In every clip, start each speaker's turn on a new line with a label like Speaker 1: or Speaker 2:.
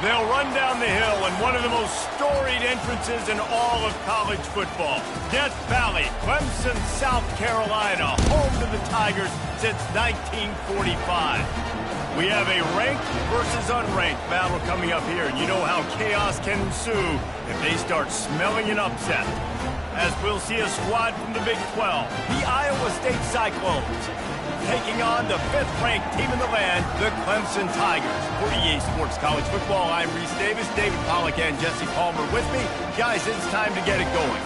Speaker 1: They'll run down the hill in one of the most storied entrances in all of college football. Death Valley, Clemson, South Carolina, home to the Tigers since 1945. We have a ranked versus unranked battle coming up here, and you know how chaos can ensue if they start smelling an upset. As we'll see a squad from the Big 12, the Iowa State Cyclones, taking on the 5th-ranked team in the land, the Clemson Tigers. For EA Sports College Football, I'm Reese Davis, David Pollack, and Jesse Palmer with me. Guys, it's time to get it going.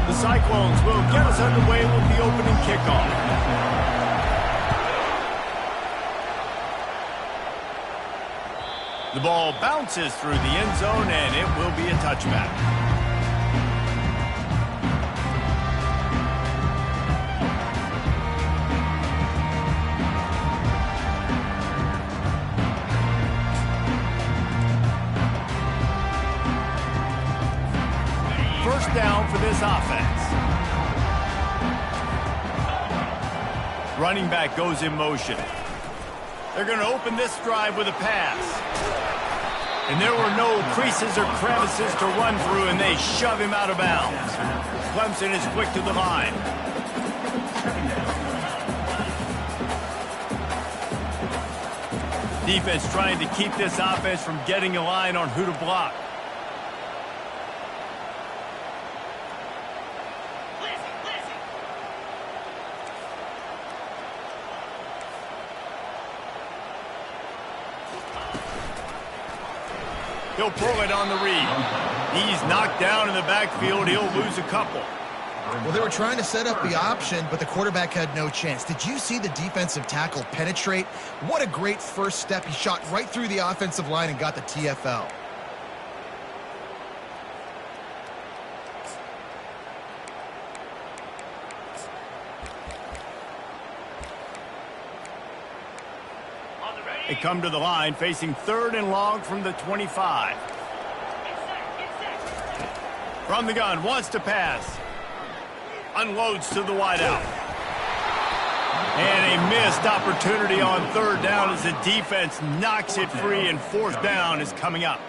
Speaker 1: The Cyclones will get us underway with the opening kickoff. The ball bounces through the end zone, and it will be a touchback. First down for this offense. Running back goes in motion. They're going to open this drive with a pass. And there were no creases or crevices to run through, and they shove him out of bounds. Clemson is quick to the line. Defense trying to keep this offense from getting a line on who to block. He'll pull it on the read. He's knocked down in the backfield. He'll lose a couple.
Speaker 2: Well, they were trying to set up the option, but the quarterback had no chance. Did you see the defensive tackle penetrate? What a great first step. He shot right through the offensive line and got the TFL.
Speaker 1: They come to the line facing 3rd and long from the 25. From the gun, wants to pass. Unloads to the wideout. And a missed opportunity on 3rd down as the defense knocks it free, and 4th down is coming up.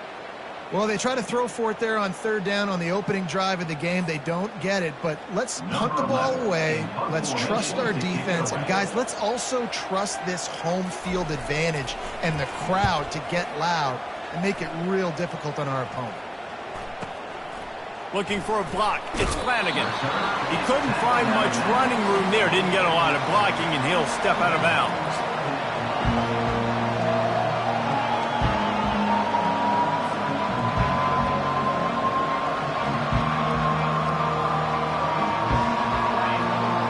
Speaker 2: Well, they try to throw for it there on 3rd down on the opening drive of the game. They don't get it, but let's punt the ball away. Let's trust our defense. And, guys, let's also trust this home field advantage and the crowd to get loud and make it real difficult on our opponent.
Speaker 1: Looking for a block. It's Flanagan. He couldn't find much running room there. Didn't get a lot of blocking, and he'll step out of bounds.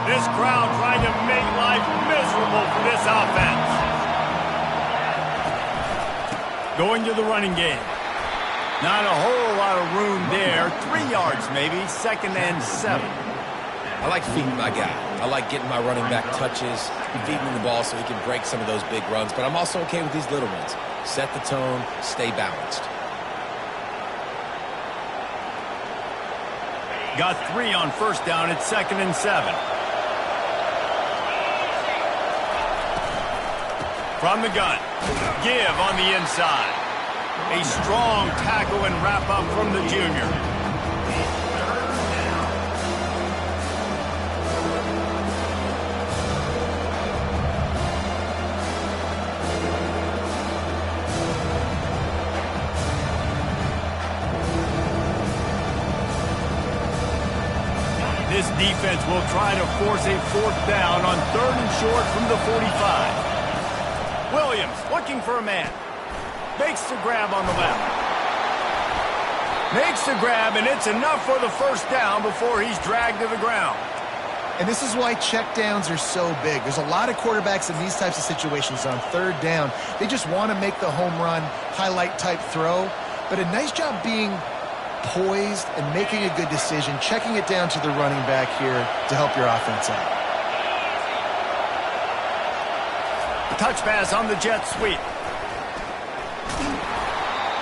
Speaker 1: This crowd trying to make life miserable for this offense. Going to the running game. Not a whole lot of room there. 3 yards maybe. 2nd and 7.
Speaker 3: I like feeding my guy. I like getting my running back touches, feeding him the ball so he can break some of those big runs. But I'm also okay with these little ones. Set the tone, stay balanced.
Speaker 1: Got 3 on 1st down. It's 2nd and 7. From the gun, give on the inside. A strong tackle and wrap up from the junior. This defense will try to force a 4th down on 3rd and short from the 45. Williams looking for a man. Makes the grab on the left. Makes the grab, and it's enough for the 1st down before he's dragged to the ground.
Speaker 2: And this is why checkdowns are so big. There's a lot of quarterbacks in these types of situations on 3rd down. They just want to make the home run, highlight type throw. But a nice job being poised and making a good decision, checking it down to the running back here to help your offense out.
Speaker 1: Touch pass on the jet sweep.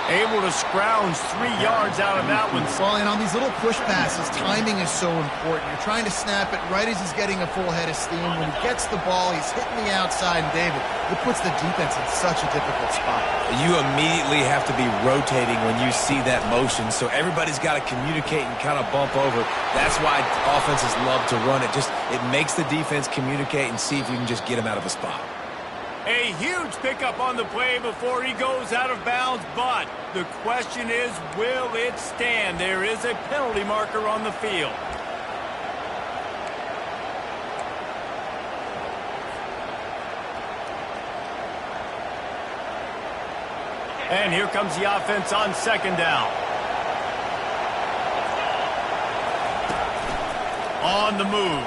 Speaker 1: Able to scrounge 3 yards out of that one.
Speaker 2: Well, and on these little push passes, timing is so important. You're trying to snap it right as he's getting a full head of steam. When he gets the ball, he's hitting the outside, and David, it puts the defense in such a difficult spot.
Speaker 3: You immediately have to be rotating when you see that motion, so everybody's got to communicate and kind of bump over. That's why offenses love to run it. It makes the defense communicate and see if you can just get him out of a spot.
Speaker 1: A huge pickup on the play before he goes out of bounds, but the question is, will it stand? There is a penalty marker on the field. And here comes the offense on second down. On the move.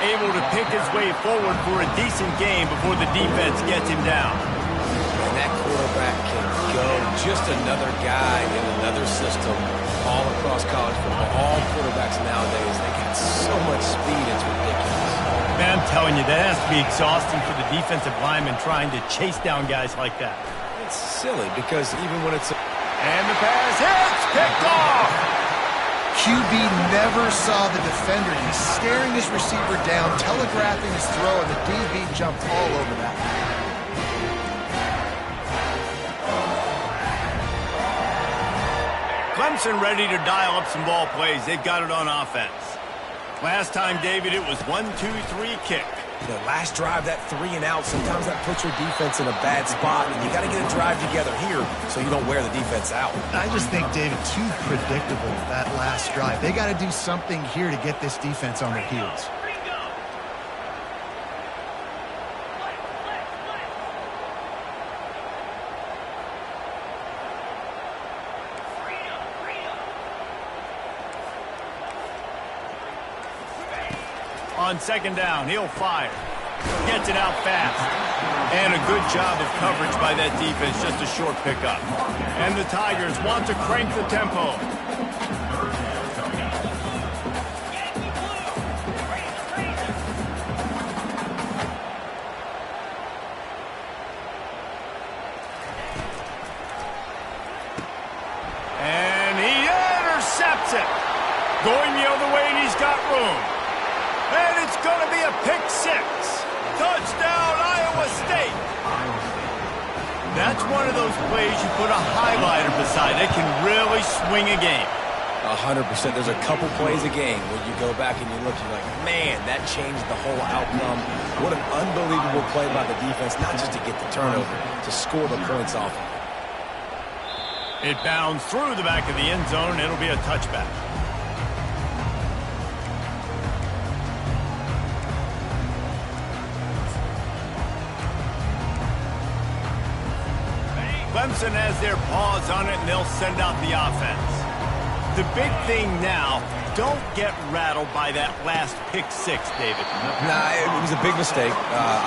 Speaker 1: Able to pick his way forward for a decent game before the defense gets him down.
Speaker 3: And that quarterback can go. Just another guy in another system all across college football. All quarterbacks nowadays, they got so much speed, it's ridiculous.
Speaker 1: Man, I'm telling you, that has to be exhausting for the defensive lineman trying to chase down guys like that.
Speaker 3: It's silly because even when it's...
Speaker 1: And the pass hits, picked off!
Speaker 2: QB never saw the defender. He's staring his receiver down, telegraphing his throw, and the DB jumped all over that.
Speaker 1: Clemson ready to dial up some ball plays. They've got it on offense. Last time, David, it was 1-2-3 kick.
Speaker 3: The last drive, that 3 and out, sometimes that puts your defense in a bad spot, and you got to get a drive together here so you don't wear the defense out.
Speaker 2: I just think, David, too predictable, that last drive. They got to do something here to get this defense on their heels.
Speaker 1: On second down, he'll fire. Gets it out fast. And a good job of coverage by that defense, just a short pickup. And the Tigers want to crank the tempo. And he intercepts it. Going the other way, and he's got room. And it's going to be a pick 6. Touchdown, Iowa State. That's one of those plays you put a highlighter beside. It can really swing a game.
Speaker 3: 100%. There's a couple plays a game where you go back and you look, you're like, man, that changed the whole outcome. What an unbelievable play by the defense, not just to get the turnover, to score the points off of it.
Speaker 1: It bounds through the back of the end zone, and it'll be a touchback. Clemson has their paws on it, and they'll send out the offense. The big thing now, don't get rattled by that last pick 6, David.
Speaker 3: Nah, it was a big mistake.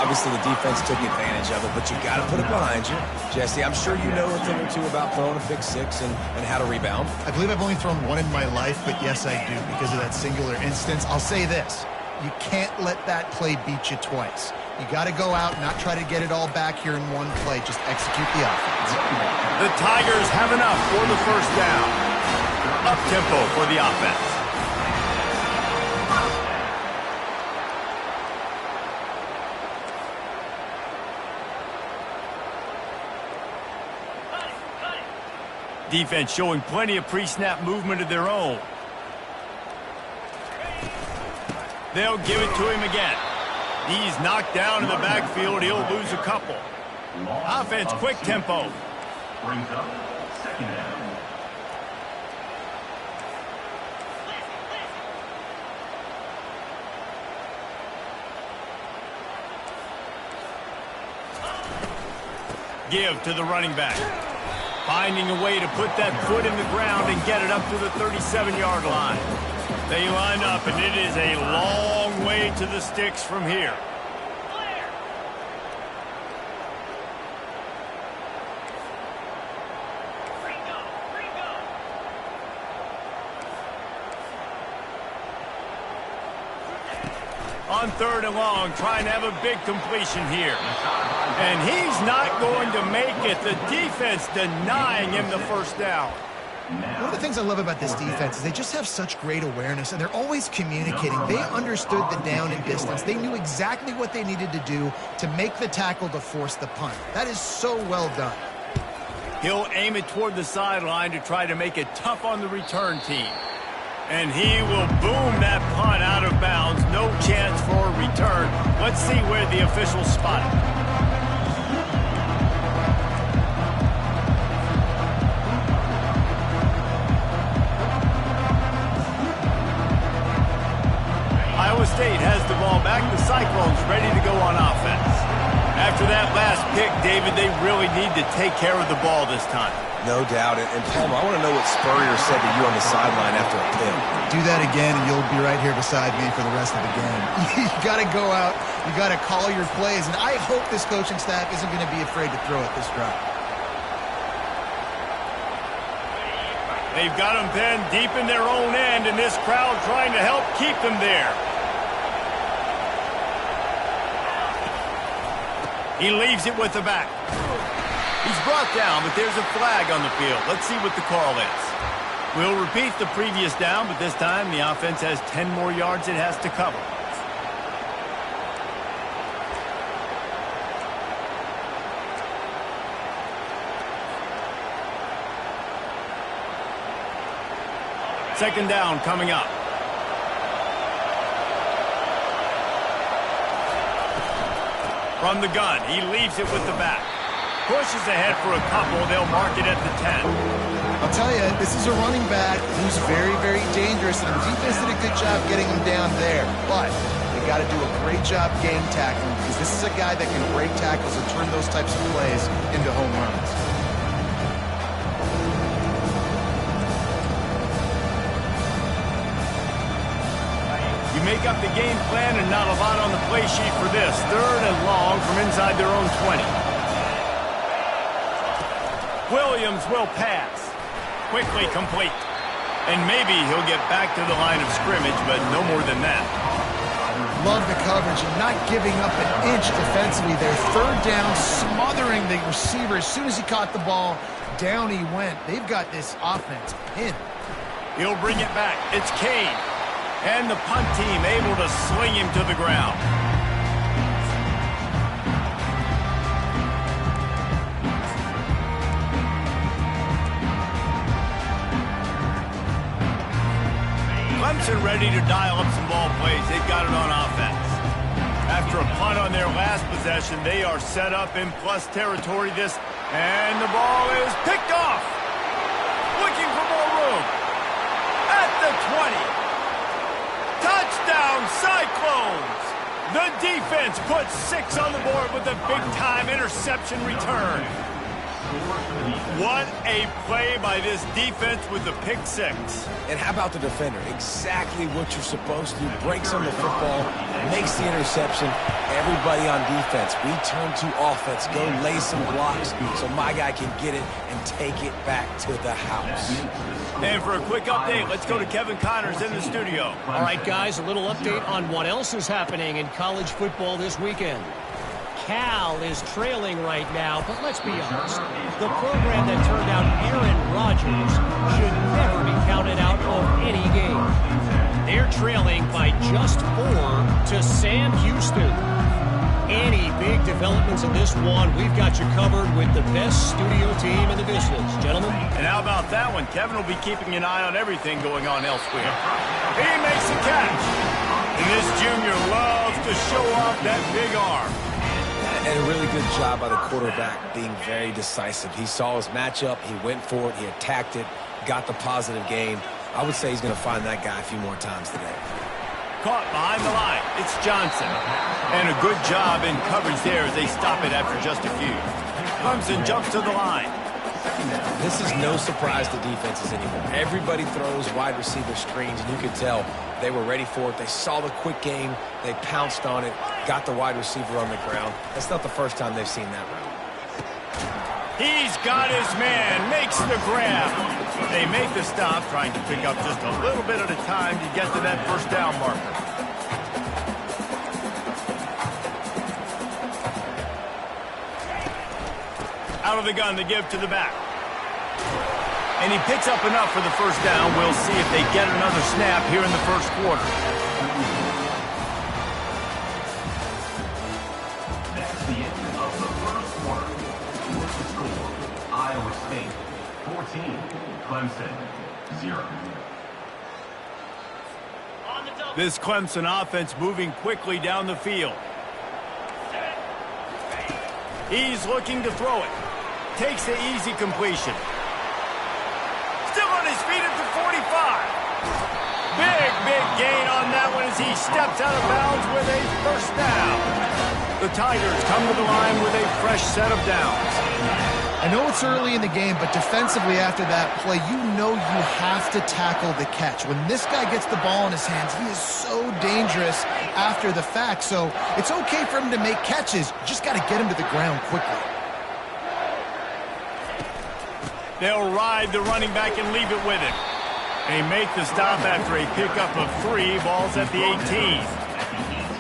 Speaker 3: Obviously, the defense took advantage of it, but you got to put it behind you. Jesse, I'm sure you know a thing or two about throwing a pick 6 and how to rebound.
Speaker 2: I believe I've only thrown one in my life, but yes, I do, because of that singular instance. I'll say this. You can't let that play beat you twice. You got to go out and not try to get it all back here in one play. Just execute the offense.
Speaker 1: The Tigers have enough for the first down. Up-tempo for the offense. Defense showing plenty of pre-snap movement of their own. They'll give it to him again. He's knocked down in the backfield. He'll lose a couple. Offense, quick tempo.
Speaker 4: Brings up second down.
Speaker 1: Give to the running back. Finding a way to put that foot in the ground and get it up to the 37-yard line. They line up, and it is a long way to the sticks from here. On 3rd and long, trying to have a big completion here. And he's not going to make it. The defense denying him the first down.
Speaker 2: One of the things I love about this defense is they just have such great awareness, and they're always communicating. They understood the down and distance. They knew exactly what they needed to do to make the tackle to force the punt. That is so well done.
Speaker 1: He'll aim it toward the sideline to try to make it tough on the return team. And he will boom that punt out of bounds. No chance for a return. Let's see where the officials spot it. Iowa State has the ball back. The Cyclones ready to go on offense. After that last pick, David, they really need to take care of the ball this time.
Speaker 3: No doubt. And Palmer, I want to know what Spurrier said to you on the sideline after a pick.
Speaker 2: Do that again, and you'll be right here beside me for the rest of the game. You got to go out. You got to call your plays. And I hope this coaching staff isn't going to be afraid to throw it this drive.
Speaker 1: They've got them pinned deep in their own end, and this crowd trying to help keep them there. He leaves it with the back. He's brought down, but there's a flag on the field. Let's see what the call is. We'll repeat the previous down, but this time the offense has 10 more yards it has to cover. Second down coming up. From the gun, he leaves it with the back. Pushes ahead for a couple. They'll mark it at the 10.
Speaker 2: I'll tell you, this is a running back who's very, very dangerous, and the defense did a good job getting him down there. But they got to do a great job game tackling, because this is a guy that can break tackles and turn those types of plays into home runs.
Speaker 1: Make up the game plan and not a lot on the play sheet for this. 3rd and long from inside their own 20. Williams will pass. Quickly complete. And maybe he'll get back to the line of scrimmage, but no more than that.
Speaker 2: Love the coverage and not giving up an inch defensively there. 3rd down, smothering the receiver. As soon as he caught the ball, down he went. They've got this offense pinned.
Speaker 1: He'll bring it back. It's Kane. And the punt team able to sling him to the ground. Clemson ready to dial up some ball plays. They've got it on offense. After a punt on their last possession, they are set up in plus territory and the ball is picked off. Looking for more room. At the 20. Touchdown, Cyclones! The defense puts 6 on the board with a big-time interception return. What a play by this defense with the pick 6.
Speaker 3: And how about the defender? Exactly what you're supposed to do. Breaks on the football, makes the interception. Everybody on defense, we turn to offense. Go lay some blocks so my guy can get it and take it back to the house.
Speaker 1: And for a quick update, let's go to Kevin Connors in the studio.
Speaker 5: All right, guys, a little update on what else is happening in college football this weekend. Cal is trailing right now, but let's be honest. The program that turned out Aaron Rodgers should never be counted out of any game. They're trailing by just 4 to Sam Houston. Any big developments in this one, we've got you covered with the best studio team in the business, gentlemen.
Speaker 1: And how about that one? Kevin will be keeping an eye on everything going on elsewhere. He makes a catch. And this junior loves to show off that big arm.
Speaker 3: And a really good job by the quarterback being very decisive. He saw his matchup, he went for it, he attacked it, got the positive gain. I would say he's going to find that guy a few more times today.
Speaker 1: Caught behind the line. It's Johnson. And a good job in coverage there as they stop it after just a few. Clemson jumps to the line.
Speaker 3: This is no surprise to defenses anymore. Everybody throws wide receiver screens, and you can tell they were ready for it. They saw the quick game. They pounced on it, got the wide receiver on the ground. That's not the first time they've seen that route.
Speaker 1: He's got his man, makes the grab. They make the stop, trying to pick up just a little bit at a time to get to that first down marker. Out of the gun to give to the back. And he picks up enough for the first down. We'll see if they get another snap here in the first quarter.
Speaker 4: That's the end of the first quarter. What's the score? Iowa State 14, Clemson 0.
Speaker 1: This Clemson offense moving quickly down the field. He's looking to throw it. Takes the easy completion. Still on his feet at the 45. Big gain on that one as he steps out of bounds with a first down. The Tigers come to the line with a fresh set of downs.
Speaker 2: I know it's early in the game, but defensively after that play, you know you have to tackle the catch. When this guy gets the ball in his hands, he is so dangerous after the fact. So it's okay for him to make catches. You just got to get him to the ground quickly.
Speaker 1: They'll ride the running back and leave it with him. They make the stop after a pickup of 3 balls at the 18.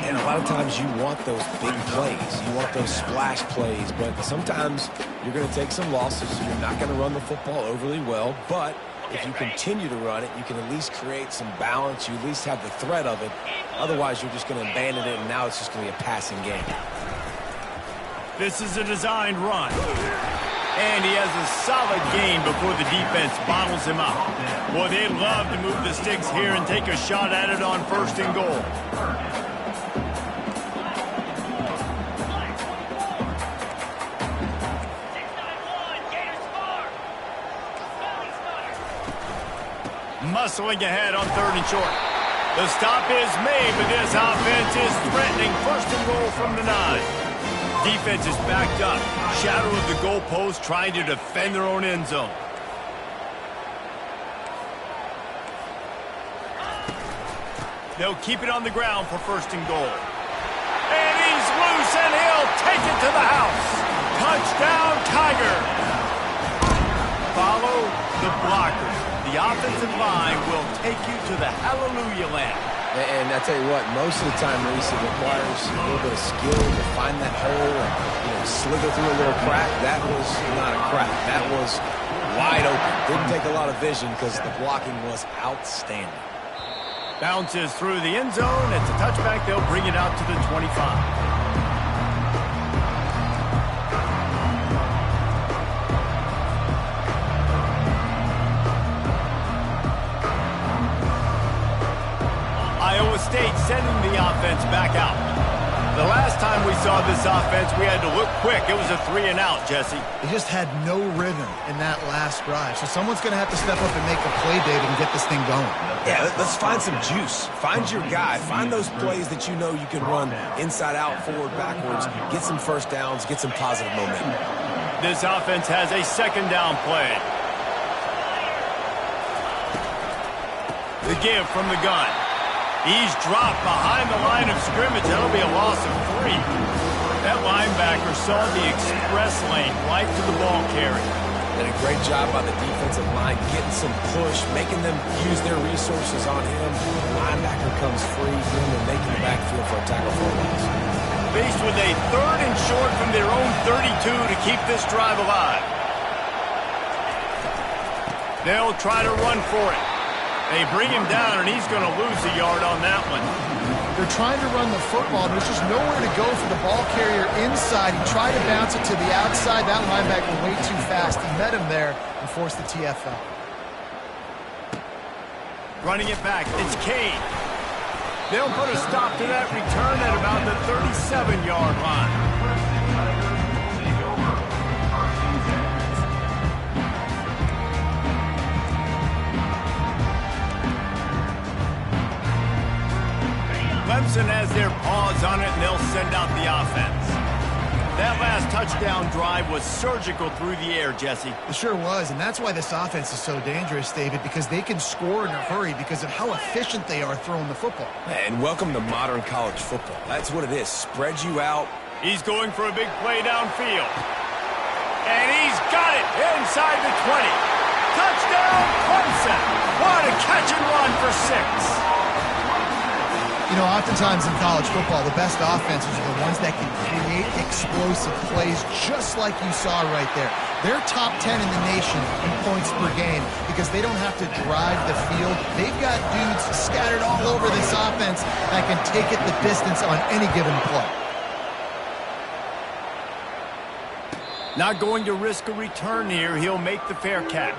Speaker 3: And a lot of times you want those big plays. You want those splash plays. But sometimes you're going to take some losses. You're not going to run the football overly well. But if you continue to run it, you can at least create some balance. You at least have the threat of it. Otherwise, you're just going to abandon it, and now it's just going to be a passing game.
Speaker 1: This is a designed run. And he has a solid gain before the defense bottles him up. Boy, they'd love to move the sticks here and take a shot at it on 1st and goal. Muscling ahead on 3rd and short. The stop is made, but this offense is threatening 1st and goal from the 9. Defense is backed up. Shadow of the goalpost trying to defend their own end zone. They'll keep it on the ground for 1st and goal. And he's loose, and he'll take it to the house. Touchdown, Tiger. Follow the blockers. The offensive line will take you to the hallelujah land.
Speaker 3: And I tell you what, most of the time, Reese, it requires a little bit of skill to find that hole and slither through a little crack. That was not a crack. That was wide open. Didn't take a lot of vision because the blocking was outstanding.
Speaker 1: Bounces through the end zone. It's a touchback. They'll bring it out to the 25. Iowa State sending the offense back out. The last time we saw this offense, we had to look quick. It was a 3-and-out, Jesse.
Speaker 2: They just had no rhythm in that last drive. So someone's going to have to step up and make a play, David, and get this thing going.
Speaker 3: Yeah, let's find some juice. Find your guy. Find those plays that you know you can run inside out, forward, backwards. Get some first downs. Get some positive momentum.
Speaker 1: This offense has a 2nd down play. The give from the gun. He's dropped behind the line of scrimmage. That'll be a loss of 3. That linebacker saw the express lane right to the ball carrier.
Speaker 3: And a great job by the defensive line, getting some push, making them use their resources on him. The linebacker comes free, getting them making the backfield for a tackle for a loss.
Speaker 1: Faced with a 3rd and short from their own 32 to keep this drive alive. They'll try to run for it. They bring him down, and he's going to lose a yard on that one.
Speaker 2: They're trying to run the football, and there's just nowhere to go for the ball carrier inside. He tried to bounce it to the outside. That linebacker way too fast. He met him there and forced the TFL.
Speaker 1: Running it back, it's Kane. They'll put a stop to that return at about the 37-yard line. Clemson has their paws on it, and they'll send out the offense. That last touchdown drive was surgical through the air, Jesse.
Speaker 2: It sure was, and that's why this offense is so dangerous, David, because they can score in a hurry because of how efficient they are throwing the football.
Speaker 3: And welcome to modern college football. That's what it is. Spread you out.
Speaker 1: He's going for a big play downfield. And he's got it inside the 20. Touchdown, Clemson. What a catch and run for 6.
Speaker 2: You know, oftentimes in college football, the best offenses are the ones that can create explosive plays just like you saw right there. They're top 10 in the nation in points per game because they don't have to drive the field. They've got dudes scattered all over this offense that can take it the distance on any given play.
Speaker 1: Not going to risk a return here. He'll make the fair catch.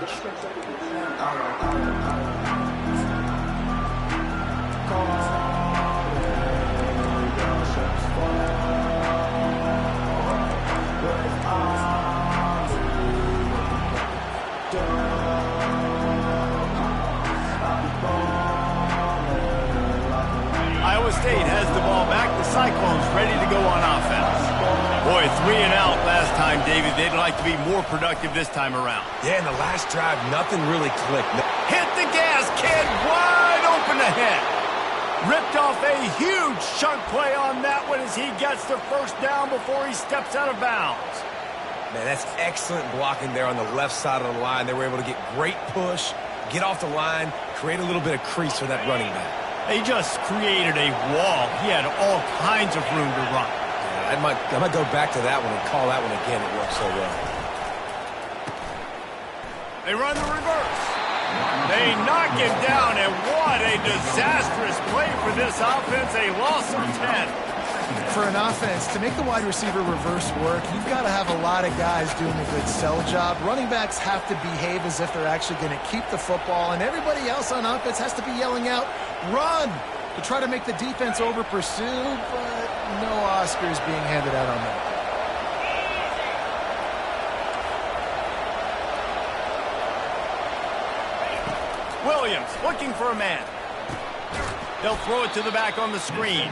Speaker 1: Iowa State has the ball back. The Cyclones ready to go on offense. Boy, 3 and out last time, David. They'd like to be more productive this time around.
Speaker 3: Yeah, in the last drive, nothing really clicked.
Speaker 1: Hit the gas, kid. Wide open ahead. Ripped off a huge chunk play on that one as he gets the first down before he steps out of bounds.
Speaker 3: Man, that's excellent blocking there on the left side of the line. They were able to get great push, get off the line, create a little bit of crease for that running back.
Speaker 1: They just created a wall. He had all kinds of room to run.
Speaker 3: Yeah, I might go back to that one and call that one again. It worked so well.
Speaker 1: They run the reverse. They knock him down, and what a disastrous play for this offense. A loss of 10.
Speaker 2: For an offense, to make the wide receiver reverse work, you've got to have a lot of guys doing a good sell job. Running backs have to behave as if they're actually going to keep the football, and everybody else on offense has to be yelling out, run, to try to make the defense over-pursue, but no Oscars being handed out on that.
Speaker 1: Williams looking for a man. They'll throw it to the back on the screen.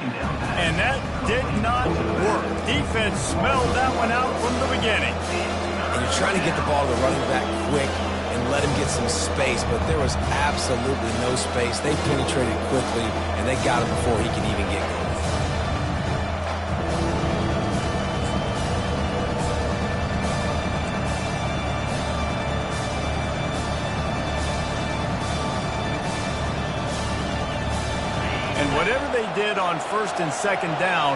Speaker 1: And that did not work. Defense smelled that one out from the beginning.
Speaker 3: And you're trying to get the ball to the running back quick and let him get some space, but there was absolutely no space. They penetrated quickly, and they got him before he could even get going.
Speaker 1: Whatever they did on first and second down,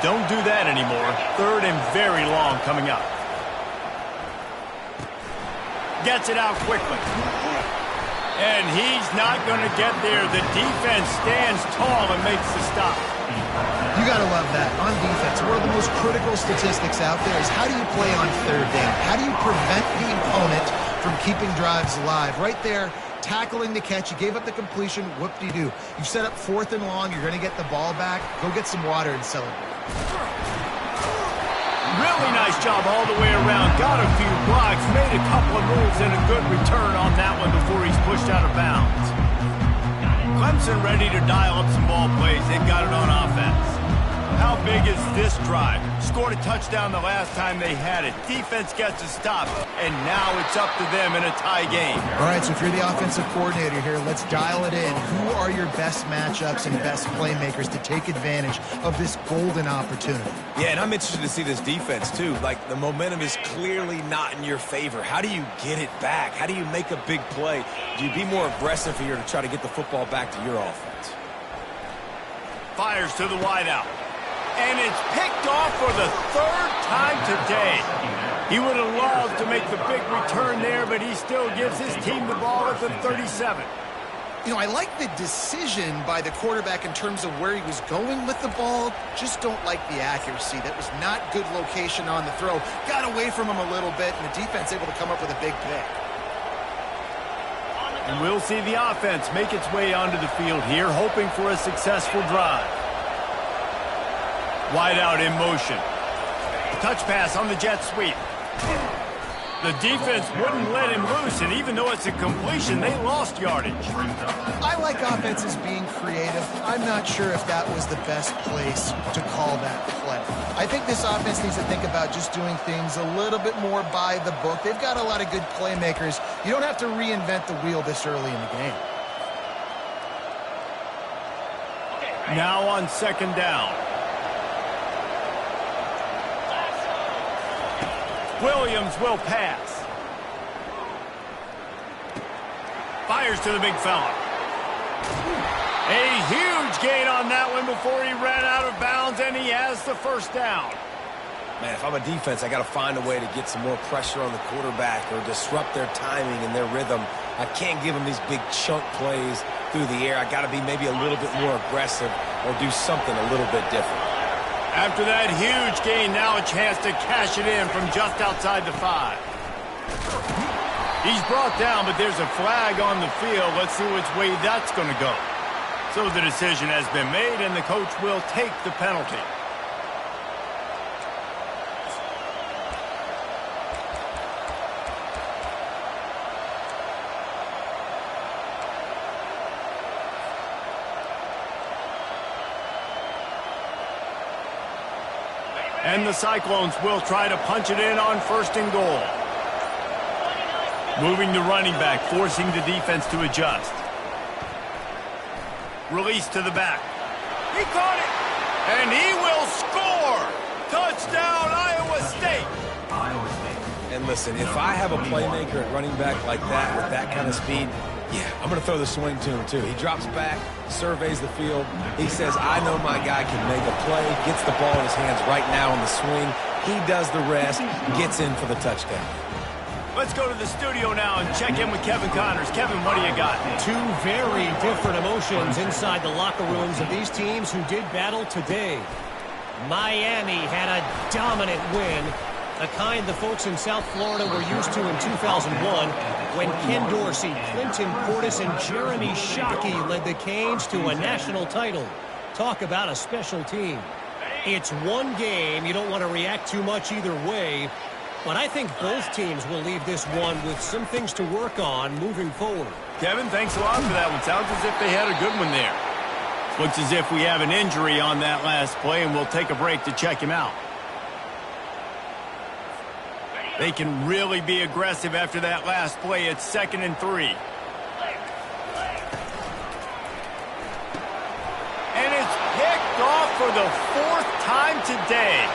Speaker 1: don't do that anymore. Third and very long coming up. Gets it out quickly. And he's not going to get there. The defense stands tall and makes the stop.
Speaker 2: You got to love that. On defense, one of the most critical statistics out there is how do you play on third down? How do you prevent the opponent from keeping drives alive? Right there, tackling the catch. You gave up the completion. Whoop-de-doo. You set up 4th and long. You're going to get the ball back. Go get some water and celebrate.
Speaker 1: Really nice job all the way around. Got a few blocks. Made a couple of moves and a good return on that one before he's pushed out of bounds. Clemson ready to dial up some ball plays. They've got it on offense. How big is this drive? Scored a touchdown the last time they had it. Defense gets a stop, and now it's up to them in a tie game.
Speaker 2: All right, so if you're the offensive coordinator here, let's dial it in. Who are your best matchups and best playmakers to take advantage of this golden opportunity?
Speaker 3: Yeah, and I'm interested to see this defense, too. Like, the momentum is clearly not in your favor. How do you get it back? How do you make a big play? Do you be more aggressive here to try to get the football back to your offense?
Speaker 1: Fires to the wideout. And it's picked off for the 3rd time today. He would have loved to make the big return there, but he still gives his team the ball at the 37.
Speaker 2: You know, I like the decision by the quarterback in terms of where he was going with the ball. Just don't like the accuracy. That was not good location on the throw. Got away from him a little bit, and the defense able to come up with a big pick.
Speaker 1: And we'll see the offense make its way onto the field here, hoping for a successful drive. Wide out in motion. Touch pass on the jet sweep. The defense wouldn't let him loose, and even though it's a completion, they lost yardage.
Speaker 2: I like offenses being creative. I'm not sure if that was the best place to call that play. I think this offense needs to think about just doing things a little bit more by the book. They've got a lot of good playmakers. You don't have to reinvent the wheel this early in the game.
Speaker 1: Now on second down. Williams will pass. Fires to the big fella. A huge gain on that one before he ran out of bounds, and he has the first down.
Speaker 3: Man, if I'm a defense, I got to find a way to get some more pressure on the quarterback or disrupt their timing and their rhythm. I can't give them these big chunk plays through the air. I got to be maybe a little bit more aggressive or do something a little bit different.
Speaker 1: After that huge gain, now a chance to cash it in from just outside the 5. He's brought down, but there's a flag on the field. Let's see which way that's going to go. So the decision has been made, and the coach will take the penalty. And the Cyclones will try to punch it in on 1st and goal. Moving the running back, forcing the defense to adjust. Release to the back. He caught it, and he will score. Touchdown, Iowa State.
Speaker 3: And listen, if I have a playmaker at running back like that with that kind of speed, yeah, I'm going to throw the swing to him too. He drops back, surveys the field. He says, I know my guy can make a play, gets the ball in his hands right now on the swing. He does the rest, gets in for the touchdown.
Speaker 1: Let's go to the studio now and check in with Kevin Connors. Kevin, what do you got?
Speaker 5: Two very different emotions inside the locker rooms of these teams who did battle today. Miami had a dominant win, the kind the folks in South Florida were used to in 2001 when Ken Dorsey, Clinton Portis, and Jeremy Shockey led the Canes to a national title. Talk about a special team. It's one game. You don't want to react too much either way. But I think both teams will leave this one with some things to work on moving forward.
Speaker 1: Kevin, thanks a lot for that one. Sounds as if they had a good one there. Looks as if we have an injury on that last play, and we'll take a break to check him out. They can really be aggressive after that last play. It's 2nd and 3. And it's picked off for the 4th time today.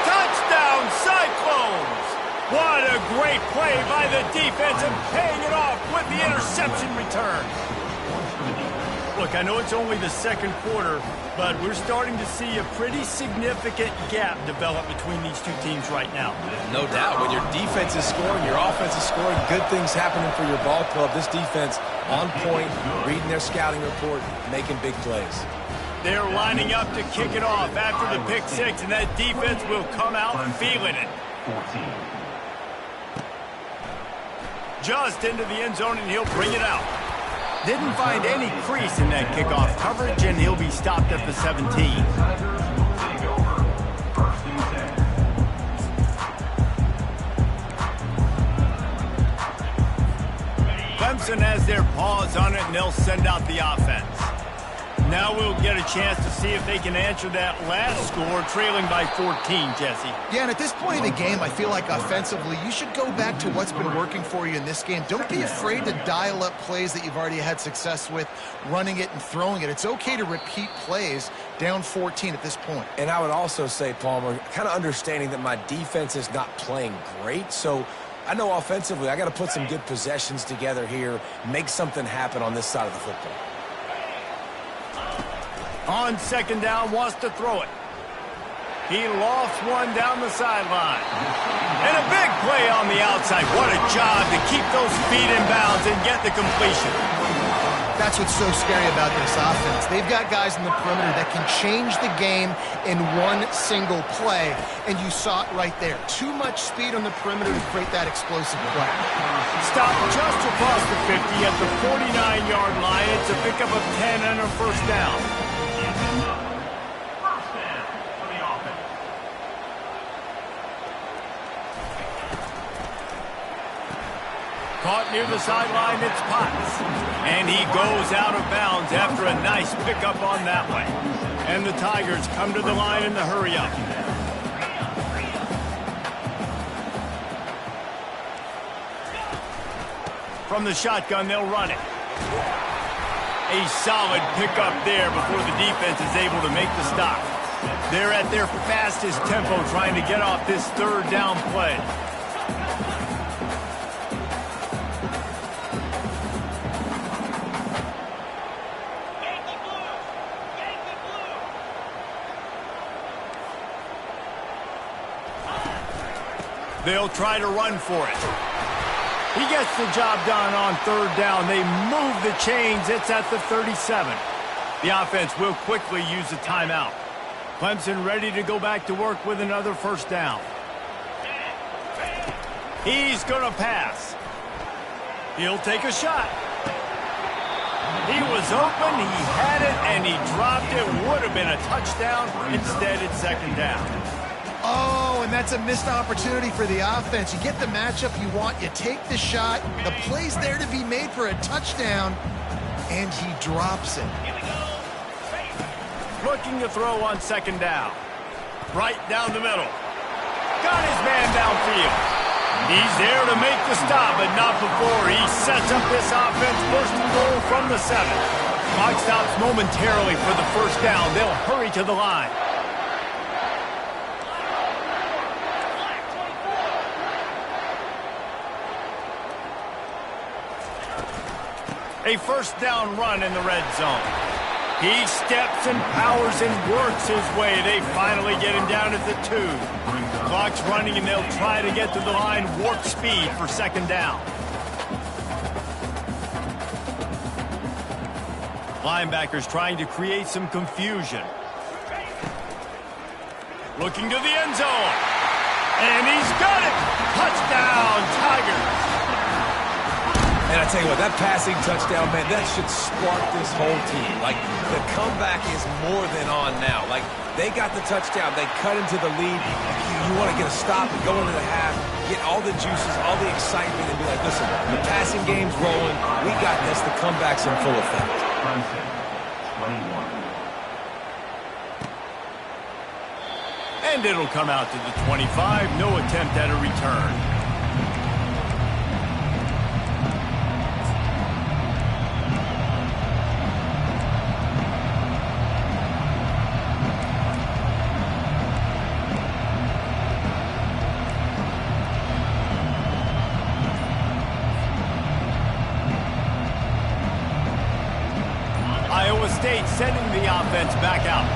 Speaker 1: Touchdown, Cyclones! What a great play by the defense and paying it off with the interception return. Look, I know it's only the 2nd quarter, but we're starting to see a pretty significant gap develop between these two teams right now.
Speaker 3: No doubt. When your defense is scoring, your offense is scoring, good things happening for your ball club. This defense on point, reading their scouting report, making big plays.
Speaker 1: They're lining up to kick it off after the pick 6, and that defense will come out feeling it.
Speaker 4: 14.
Speaker 1: Just into the end zone, and he'll bring it out. Didn't find any crease in that kickoff coverage, and he'll be stopped at the 17. Clemson has their paws on it, and they'll send out the offense. Now we'll get a chance to see if they can answer that last score, trailing by 14, Jesse.
Speaker 2: Yeah, and at this point in the game, I feel like offensively, you should go back to what's been working for you in this game. Don't be afraid to dial up plays that you've already had success with, running it and throwing it. It's okay to repeat plays down 14 at this point.
Speaker 3: And I would also say, Palmer, kind of understanding that my defense is not playing great, so I know offensively I got to put some good possessions together here, make something happen on this side of the football.
Speaker 1: On 2nd down, wants to throw it. He lofts one down the sideline. And a big play on the outside. What a job to keep those feet in bounds and get the completion.
Speaker 2: That's what's so scary about this offense. They've got guys in the perimeter that can change the game in one single play, and you saw it right there. Too much speed on the perimeter to create that explosive play.
Speaker 1: Stop just across the 50 at the 49-yard line. It's a pickup of 10 and a 1st down. Caught near the sideline, it's Potts. And he goes out of bounds after a nice pickup on that one. And the Tigers come to the line in the hurry-up. From the shotgun, they'll run it. A solid pickup there before the defense is able to make the stop. They're at their fastest tempo trying to get off this 3rd down play. They'll try to run for it. He gets the job done on third down. They move the chains. It's at the 37. The offense will quickly use a timeout. Clemson ready to go back to work with another first down. He's going to pass. He'll take a shot. He was open, he had it, and he dropped it. Would have been a touchdown. Instead, it's second down.
Speaker 2: Oh, and that's a missed opportunity for the offense. You get the matchup you want, you take the shot, the play's there to be made for a touchdown, and he drops it.
Speaker 1: Looking to throw on second down. Right down the middle. Got his man downfield. He's there to make the stop, but not before he sets up this offense. First and goal from the 7. Clock stops momentarily for the first down. They'll hurry to the line. A first down run in the red zone. He steps and powers and works his way. They finally get him down at the 2. Clock's running, and they'll try to get to the line warp speed for second down. Linebackers trying to create some confusion. Looking to the end zone. And he's got it! Touchdown, Tigers!
Speaker 3: And I tell you what, that passing touchdown, man, that should spark this whole team. Like, the comeback is more than on now. Like, they got the touchdown. They cut into the lead. You want to get a stop and go into the half, get all the juices, all the excitement, and be like, listen, the passing game's rolling. We got this. The comeback's in full effect.
Speaker 4: 21.
Speaker 1: And it'll come out to the 25. No attempt at a return. Iowa State sending the offense back out.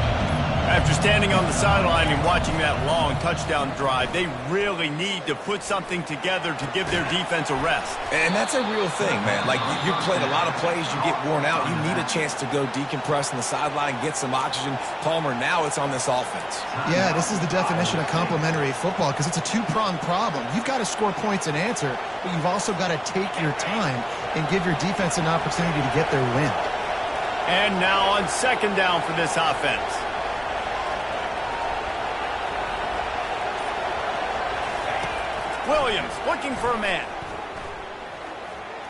Speaker 1: After standing on the sideline and watching that long touchdown drive, they really need to put something together to give their defense a rest.
Speaker 3: And that's a real thing, man. Like, you played a lot of plays, you get worn out, you need a chance to go decompress on the sideline, get some oxygen. Palmer, now it's on this offense.
Speaker 2: Yeah, this is the definition of complementary football because it's a two-pronged problem. You've got to score points and answer, but you've also got to take your time and give your defense an opportunity to get their win.
Speaker 1: And now on second down for this offense. Williams looking for a man.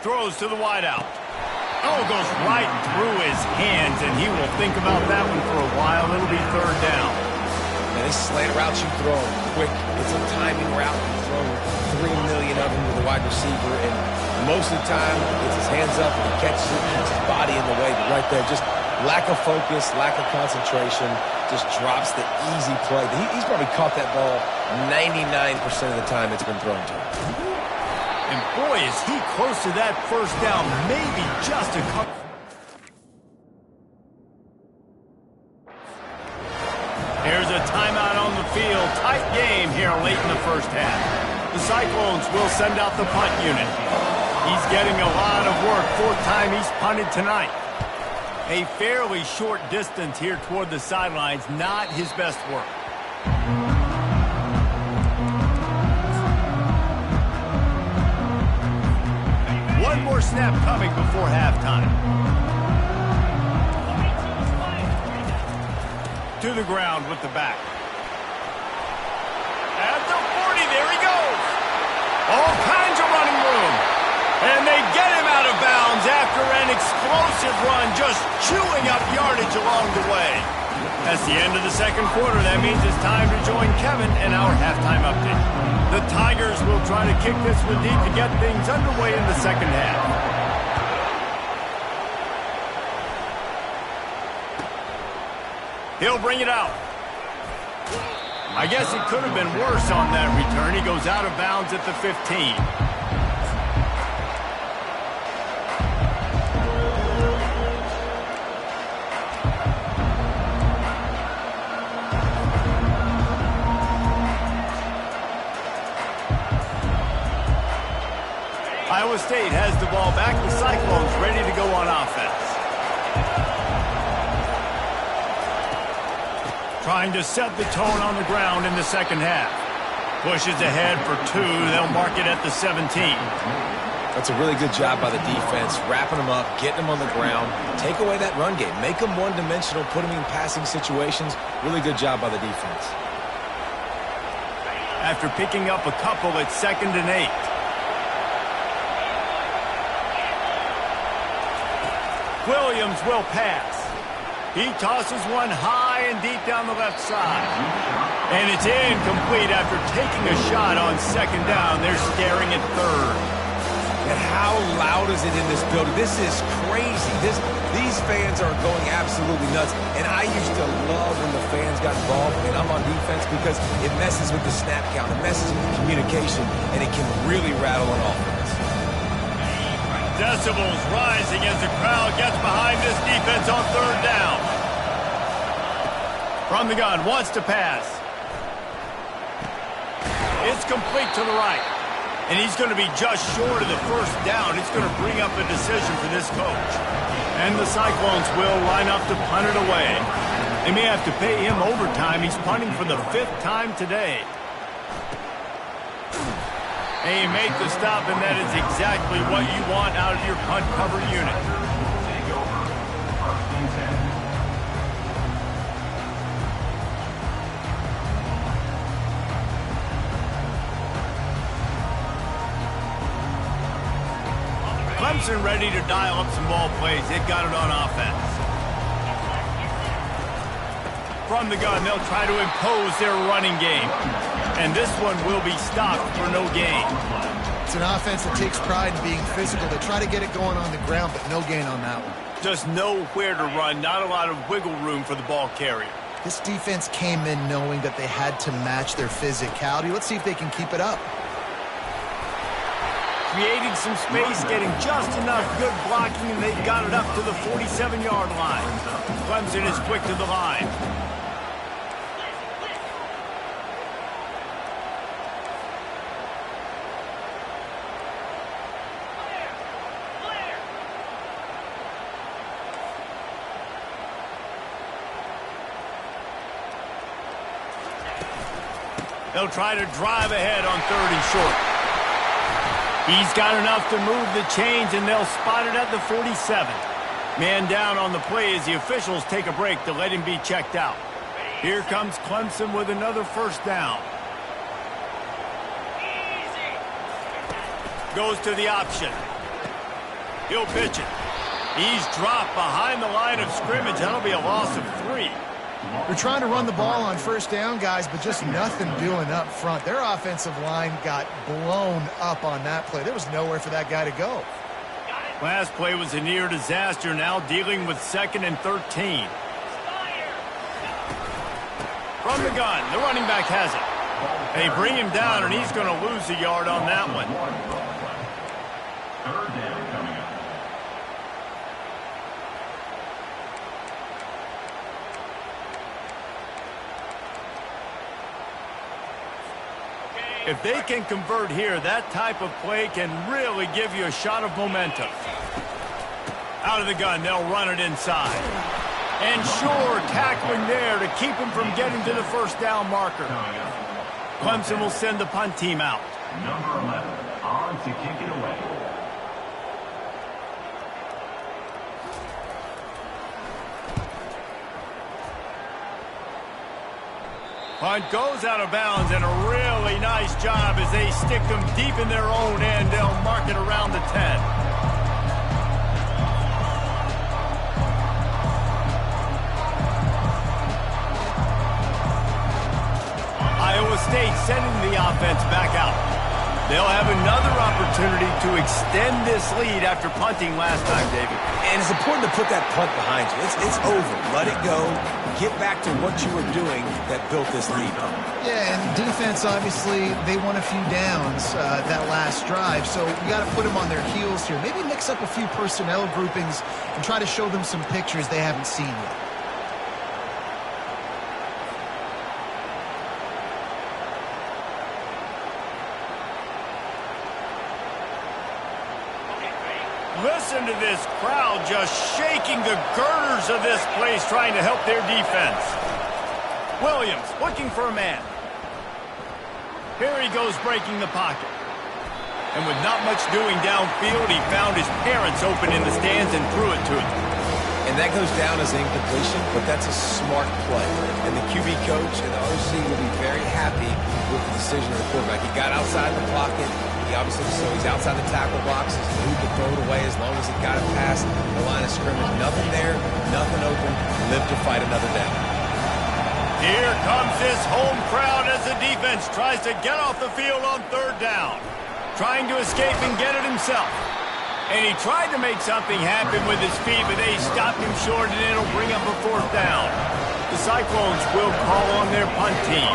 Speaker 1: Throws to the wideout. Oh, goes right through his hands, and he will think about that one for a while. It'll be third down.
Speaker 3: And this slant route you throw quick. It's a timing route. You throw 3 million of them to the wide receiver, and most of the time it's his hands up and he catches it, puts his body in the way. But right there, just lack of focus, lack of concentration, just drops the easy play. He's probably caught that ball 99% of the time it's been thrown to him.
Speaker 1: And boy, is he close to that first down. Maybe just a couple. Here's a timeout on the field. Tight game here late in the first half. The Cyclones will send out the punt unit. He's getting a lot of work. Fourth time he's punted tonight. A fairly short distance here toward the sidelines. Not his best work. One more snap coming before halftime. To the ground with the back. At the 40, there he goes. All kinds of running room. And they get him out of bounds after an explosive run, just chewing up yardage along the way. That's the end of the second quarter. That means it's time to join Kevin in our halftime update. The Tigers will try to kick this one deep to get things underway in the second half. He'll bring it out. I guess it could have been worse on that return. He goes out of bounds at the 15. Iowa State has the ball back. The Cyclones ready to go on offense. Trying to set the tone on the ground in the second half. Pushes ahead for 2. They'll mark it at the 17.
Speaker 3: That's a really good job by the defense, wrapping them up, getting them on the ground. Take away that run game. Make them one-dimensional, put them in passing situations. Really good job by the defense.
Speaker 1: After picking up a couple, it's 2nd and 8. Williams will pass. He tosses one high and deep down the left side. And it's incomplete after taking a shot on 2nd down. They're staring at 3rd.
Speaker 3: And how loud is it in this building? This is crazy. These fans are going absolutely nuts. And I used to love when the fans got involved and I'm on defense because it messes with the snap count. It messes with the communication, and it can really rattle an offense.
Speaker 1: Decibels rising as the crowd gets behind this defense on 3rd down. From the gun, wants to pass. It's complete to the right. And he's going to be just short of the 1st down. It's going to bring up a decision for this coach. And the Cyclones will line up to punt it away. They may have to pay him overtime. He's punting for the 5th time today. And you make the stop, and that is exactly what you want out of your punt cover unit.
Speaker 4: Take over. 1st and 10.
Speaker 1: Clemson ready to dial up some ball plays. They've got it on offense. From the gun, they'll try to impose their running game. And this one will be stopped for no gain.
Speaker 2: It's an offense that takes pride in being physical. They try to get it going on the ground, but no gain on that one.
Speaker 1: Just nowhere to run. Not a lot of wiggle room for the ball carrier.
Speaker 2: This defense came in knowing that they had to match their physicality. Let's see if they can keep it up.
Speaker 1: Creating some space, getting just enough good blocking, and they've got it up to the 47-yard line. Clemson is quick to the line. They'll try to drive ahead on 3rd and short. He's got enough to move the chains, and they'll spot it at the 47. Man down on the play as the officials take a break to let him be checked out. Here comes Clemson with another 1st down. Goes to the option. He'll pitch it. He's dropped behind the line of scrimmage. That'll be a loss of 3.
Speaker 2: They're trying to run the ball on 1st down, guys, but just nothing doing up front. Their offensive line got blown up on that play. There was nowhere for that guy to go.
Speaker 1: Last play was a near disaster, now dealing with 2nd and 13. From the gun, the running back has it. They bring him down, and he's going to lose a yard on that one.
Speaker 4: 3rd down coming up.
Speaker 1: If they can convert here, that type of play can really give you a shot of momentum. Out of the gun, they'll run it inside. And sure, tackling there to keep him from getting to the 1st down marker. Clemson will send the punt team out.
Speaker 4: Number 11 on to kick it away.
Speaker 1: Punt goes out of bounds, and a really nice job as they stick them deep in their own end. They'll mark it around the 10. Iowa State sending the offense back out. They'll have another opportunity to extend this lead after punting last time, David.
Speaker 3: And it's important to put that punt behind you. It's over. Let it go. Get back to what you were doing that built this lead.
Speaker 2: Yeah, and defense, obviously, they won a few downs that last drive, so you got to put them on their heels here. Maybe mix up a few personnel groupings and try to show them some pictures they haven't seen yet.
Speaker 1: Listen to this crowd just shaking the girders of this place trying to help their defense. Williams looking for a man. Here he goes breaking the pocket. And with not much doing downfield, he found his parents open in the stands and threw it to him.
Speaker 3: And that goes down as incompletion, but that's a smart play. And the QB coach and the OC will be very happy with the decision of the quarterback. He got outside the pocket. He obviously, so he's outside the tackle boxes. He could throw it away as long as he got it past the line of scrimmage. Nothing there, nothing open. Live to fight another down.
Speaker 1: Here comes this home crowd as the defense tries to get off the field on third down. Trying to escape and get it himself. And he tried to make something happen with his feet, but they stopped him short, and it'll bring up a fourth down. The Cyclones will call on their punt team.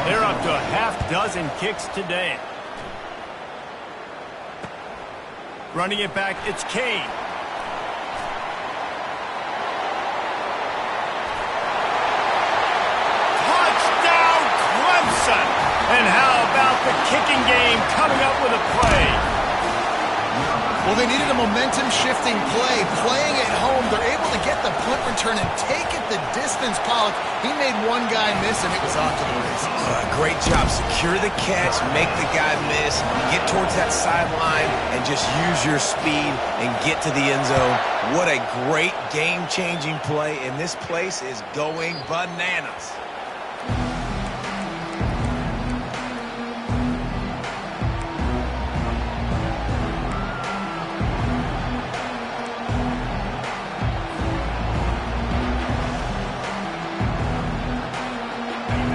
Speaker 1: They're up to a half-dozen kicks today. Running it back, it's Kane. Touchdown, Clemson! And how about the kicking game coming up with a play?
Speaker 2: Well, they needed a momentum-shifting play. Playing at home, they're able to get the punt return and take it the distance. Pollock, he made one guy miss, and it was off to the races.
Speaker 3: Great job. Secure the catch, make the guy miss, get towards that sideline, and just use your speed and get to the end zone. What a great game-changing play, and this place is going bananas.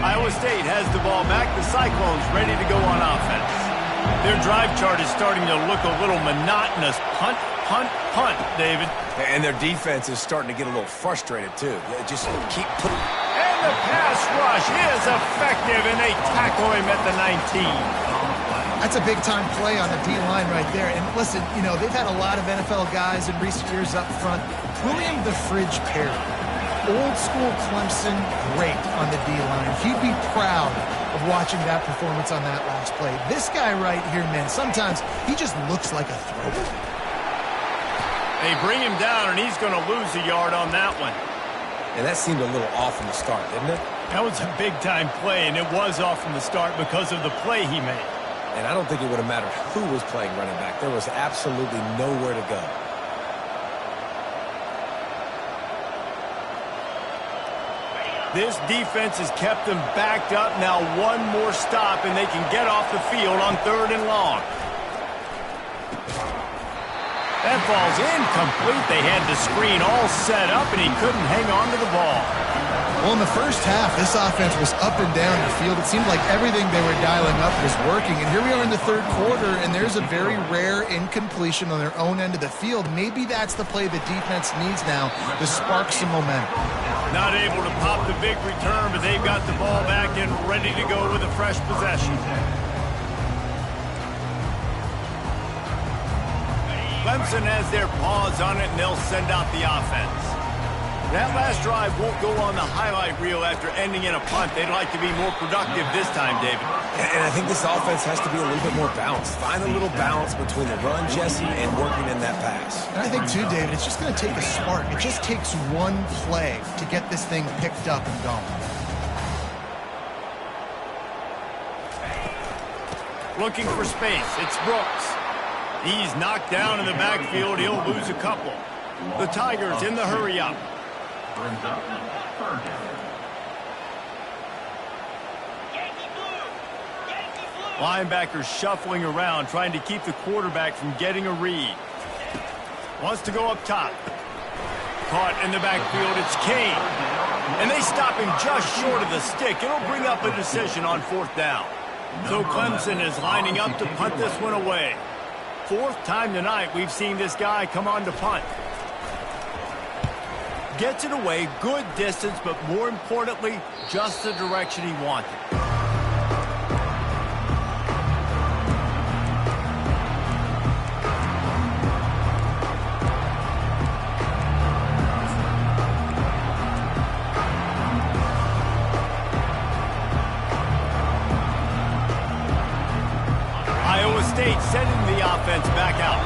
Speaker 1: Iowa State has the ball back. The Cyclones ready to go on offense. Their drive chart is starting to look a little monotonous. Punt, punt, punt, David.
Speaker 3: And their defense is starting to get a little frustrated, too. They just keep putting...
Speaker 1: And the pass rush is effective, and they tackle him at the 19.
Speaker 2: That's a big-time play on the D-line right there. And listen, you know, they've had a lot of NFL guys in recent years up front. William the Fridge Perry. Old-school Clemson, great on the D-line. He'd be proud of watching that performance on that last play. This guy right here, man, sometimes he just looks like a thrower.
Speaker 1: They bring him down, and he's going to lose a yard on that one.
Speaker 3: And that seemed a little off from the start, didn't it?
Speaker 1: That was a big-time play, and it was off from the start because of the play he made.
Speaker 3: And I don't think it would have mattered who was playing running back. There was absolutely nowhere to go.
Speaker 1: This defense has kept them backed up. Now one more stop, and they can get off the field on third and long. That ball's incomplete. They had the screen all set up, and he couldn't hang on to the ball.
Speaker 2: Well, in the first half, this offense was up and down the field. It seemed like everything they were dialing up was working. And here we are in the third quarter, and there's a very rare incompletion on their own end of the field. Maybe that's the play the defense needs now to spark some momentum.
Speaker 1: Not able to pop the big return, but they've got the ball back and ready to go with a fresh possession. Clemson has their paws on it, and they'll send out the offense. That last drive won't go on the highlight reel after ending in a punt. They'd like to be more productive this time, David.
Speaker 3: And I think this offense has to be a little bit more balanced. Find a little balance between the run, Jesse, and working in that pass.
Speaker 2: And I think, too, David, it's just going to take a spark. It just takes one play to get this thing picked up and going.
Speaker 1: Looking for space. It's Brooks. He's knocked down in the backfield. He'll lose a couple. The Tigers in the hurry-up.
Speaker 4: Brings up third down.
Speaker 1: Linebackers shuffling around, trying to keep the quarterback from getting a read. Wants to go up top. Caught in the backfield, it's Kane. And they stop him just short of the stick. It'll bring up a decision on fourth down. So Clemson is lining up to punt this one away. Fourth time tonight we've seen this guy come on to punt. Gets it away, good distance, but more importantly, just the direction he wanted. Iowa State sending the offense back out.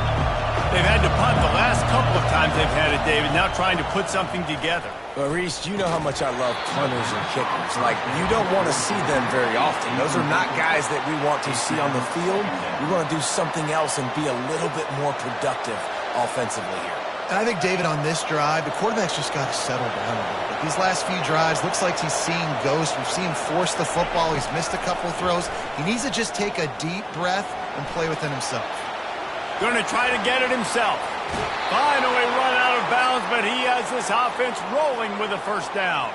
Speaker 1: They've had to punt the last couple of times they've had it, David, now trying to put something together.
Speaker 3: But, Reese, you know how much I love punters and kickers. Like, you don't want to see them very often. Those are not guys that we want to see on the field. We want to do something else and be a little bit more productive offensively here.
Speaker 2: And I think, David, on this drive, the quarterback's just got to settle down a little bit. These last few drives, looks like he's seeing ghosts. We've seen him force the football. He's missed a couple throws. He needs to just take a deep breath and play within himself.
Speaker 1: Going to try to get it himself. Finally run out of bounds, but he has this offense rolling with a first down.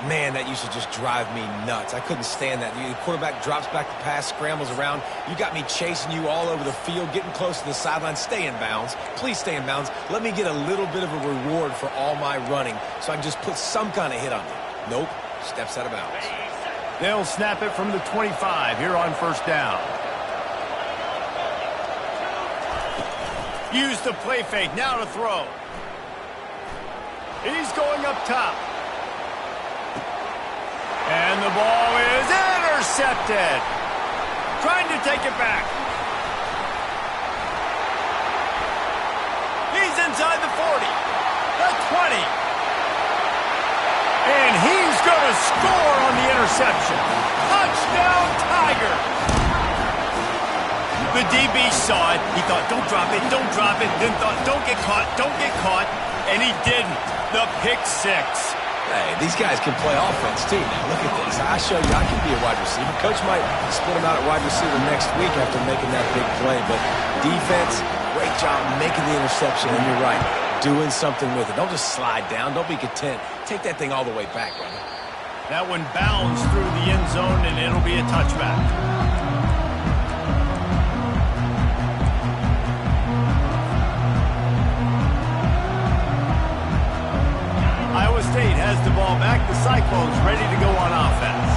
Speaker 3: Man, that used to just drive me nuts. I couldn't stand that. The quarterback drops back the pass, scrambles around. You got me chasing you all over the field, getting close to the sideline. Stay in bounds. Please stay in bounds. Let me get a little bit of a reward for all my running so I can just put some kind of hit on you. Nope. Steps out of bounds.
Speaker 1: They'll snap it from the 25 here on first down. Use the play fake, now to throw. He's going up top. And the ball is intercepted. Trying to take it back. He's inside the 40, the 20. And he's going to score on the interception. Touchdown, Tiger. The DB saw it. He thought, don't drop it, don't drop it. Then thought, don't get caught, don't get caught. And he didn't. The pick six.
Speaker 3: Hey, these guys can play offense, too. Now, look at this. I show you I can be a wide receiver. Coach might split him out at wide receiver next week after making that big play. But defense, great job making the interception. And you're right, doing something with it. Don't just slide down. Don't be content. Take that thing all the way back, brother.
Speaker 1: That one bounds through the end zone, and it'll be a touchback. Iowa State has the ball back. The Cyclones ready to go on offense.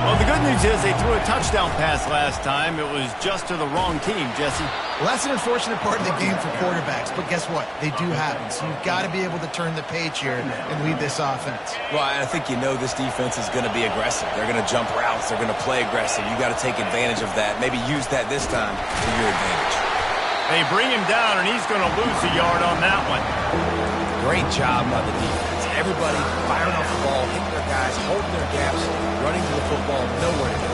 Speaker 1: Well, the good news is they threw a touchdown pass last time. It was just to the wrong team, Jesse.
Speaker 2: Well, that's an unfortunate part of the game for quarterbacks, but guess what? They do happen, so you've got to be able to turn the page here and lead this offense.
Speaker 3: Well, I think you know this defense is going to be aggressive. They're going to jump routes. They're going to play aggressive. You got to take advantage of that. Maybe use that this time to your advantage.
Speaker 1: They bring him down, and he's going to lose a yard on that one.
Speaker 3: Great job by the defense. Everybody firing off the ball, hitting their guys, holding their gaps, running to the football, nowhere to go.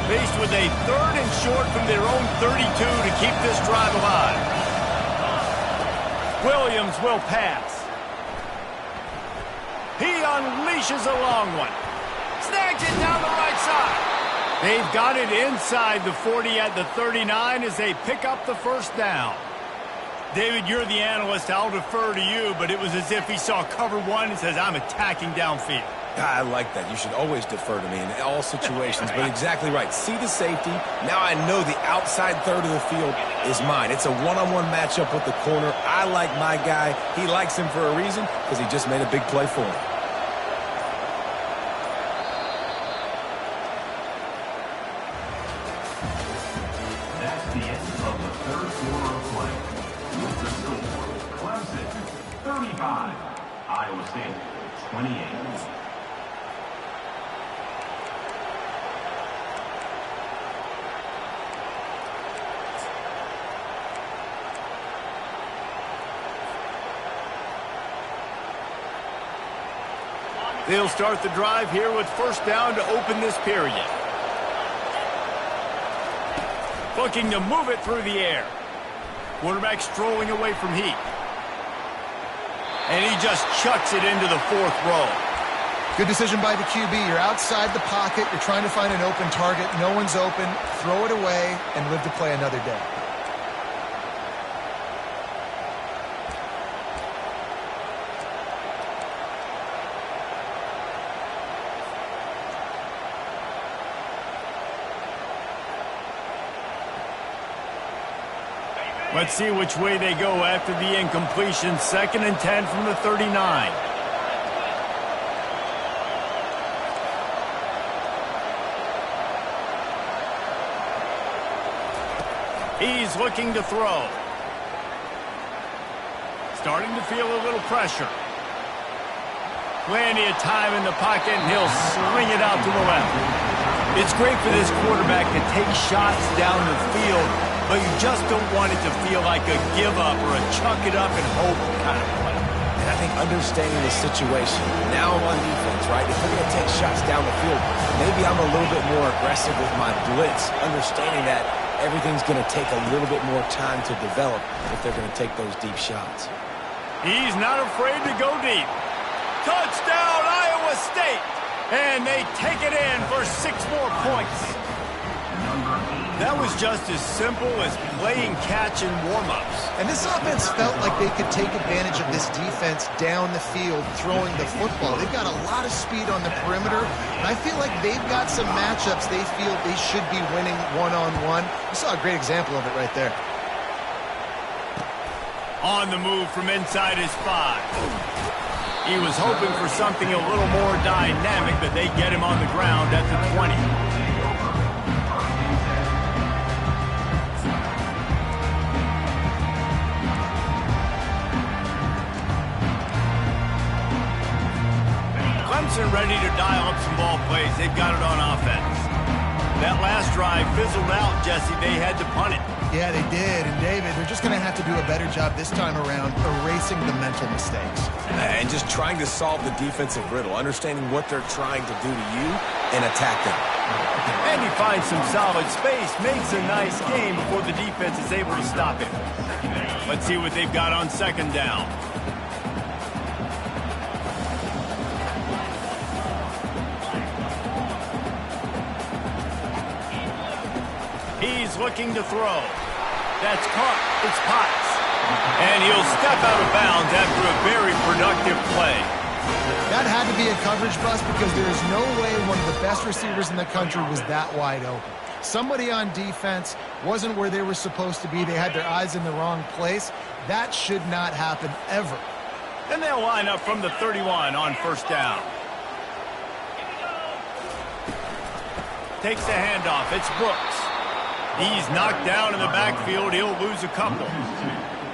Speaker 1: Faced with a 3rd and short from their own 32 to keep this drive alive. Williams will pass. He unleashes a long one. Snags it down the right side. They've got it inside the 40 at the 39 as they pick up the first down. David, you're the analyst. I'll defer to you, but it was as if he saw cover one and says, I'm attacking downfield.
Speaker 3: I like that. You should always defer to me in all situations, but exactly right. See the safety. Now I know the outside third of the field is mine. It's a one-on-one matchup with the corner. I like my guy. He likes him for a reason because he just made a big play for him.
Speaker 4: That's the end of the third quarter of play. With the score, Clemson 35, Iowa State 28.
Speaker 1: They'll start the drive here with first down to open this period. Looking to move it through the air. Quarterback strolling away from heat. And he just chucks it into the 4th row.
Speaker 2: Good decision by the QB. You're outside the pocket. You're trying to find an open target. No one's open. Throw it away and live to play another day.
Speaker 1: Let's see which way they go after the incompletion. 2nd and 10 from the 39. He's looking to throw. Starting to feel a little pressure. Plenty of time in the pocket, and he'll sling it out to the left. It's great for this quarterback to take shots down the field, but you just don't want it to feel like a give-up or a chuck it up and hope kind of play.
Speaker 3: And I think understanding the situation, now I'm on defense, right? If they're going to take shots down the field, maybe I'm a little bit more aggressive with my blitz, understanding that everything's going to take a little bit more time to develop if they're going to take those deep shots.
Speaker 1: He's not afraid to go deep. Touchdown, Iowa State! And they take it in for 6 more points. That was just as simple as playing catch and warm-ups.
Speaker 2: And this offense felt like they could take advantage of this defense down the field, throwing the football. They've got a lot of speed on the perimeter, and I feel like they've got some matchups they feel they should be winning one-on-one. You saw a great example of it right there.
Speaker 1: On the move from inside his 5. He was hoping for something a little more dynamic, but they get him on the ground at the 20. Clemson ready to dial up some ball plays. They've got it on offense. That last drive fizzled out, Jesse. They had to punt it.
Speaker 2: Yeah, they did. And, David, they're just going to have to do a better job this time around erasing the mental mistakes.
Speaker 3: And just trying to solve the defensive riddle, understanding what they're trying to do to you and attack them.
Speaker 1: And he finds some solid space, makes a nice game before the defense is able to stop him. Let's see what they've got on 2nd down. He's looking to throw. That's caught. It's Potts. And he'll step out of bounds after a very productive play.
Speaker 2: That had to be a coverage bust because there is no way one of the best receivers in the country was that wide open. Somebody on defense wasn't where they were supposed to be. They had their eyes in the wrong place. That should not happen ever.
Speaker 1: And they'll line up from the 31 on 1st down. Takes the handoff. It's Brooks. He's knocked down in the backfield. He'll lose a couple.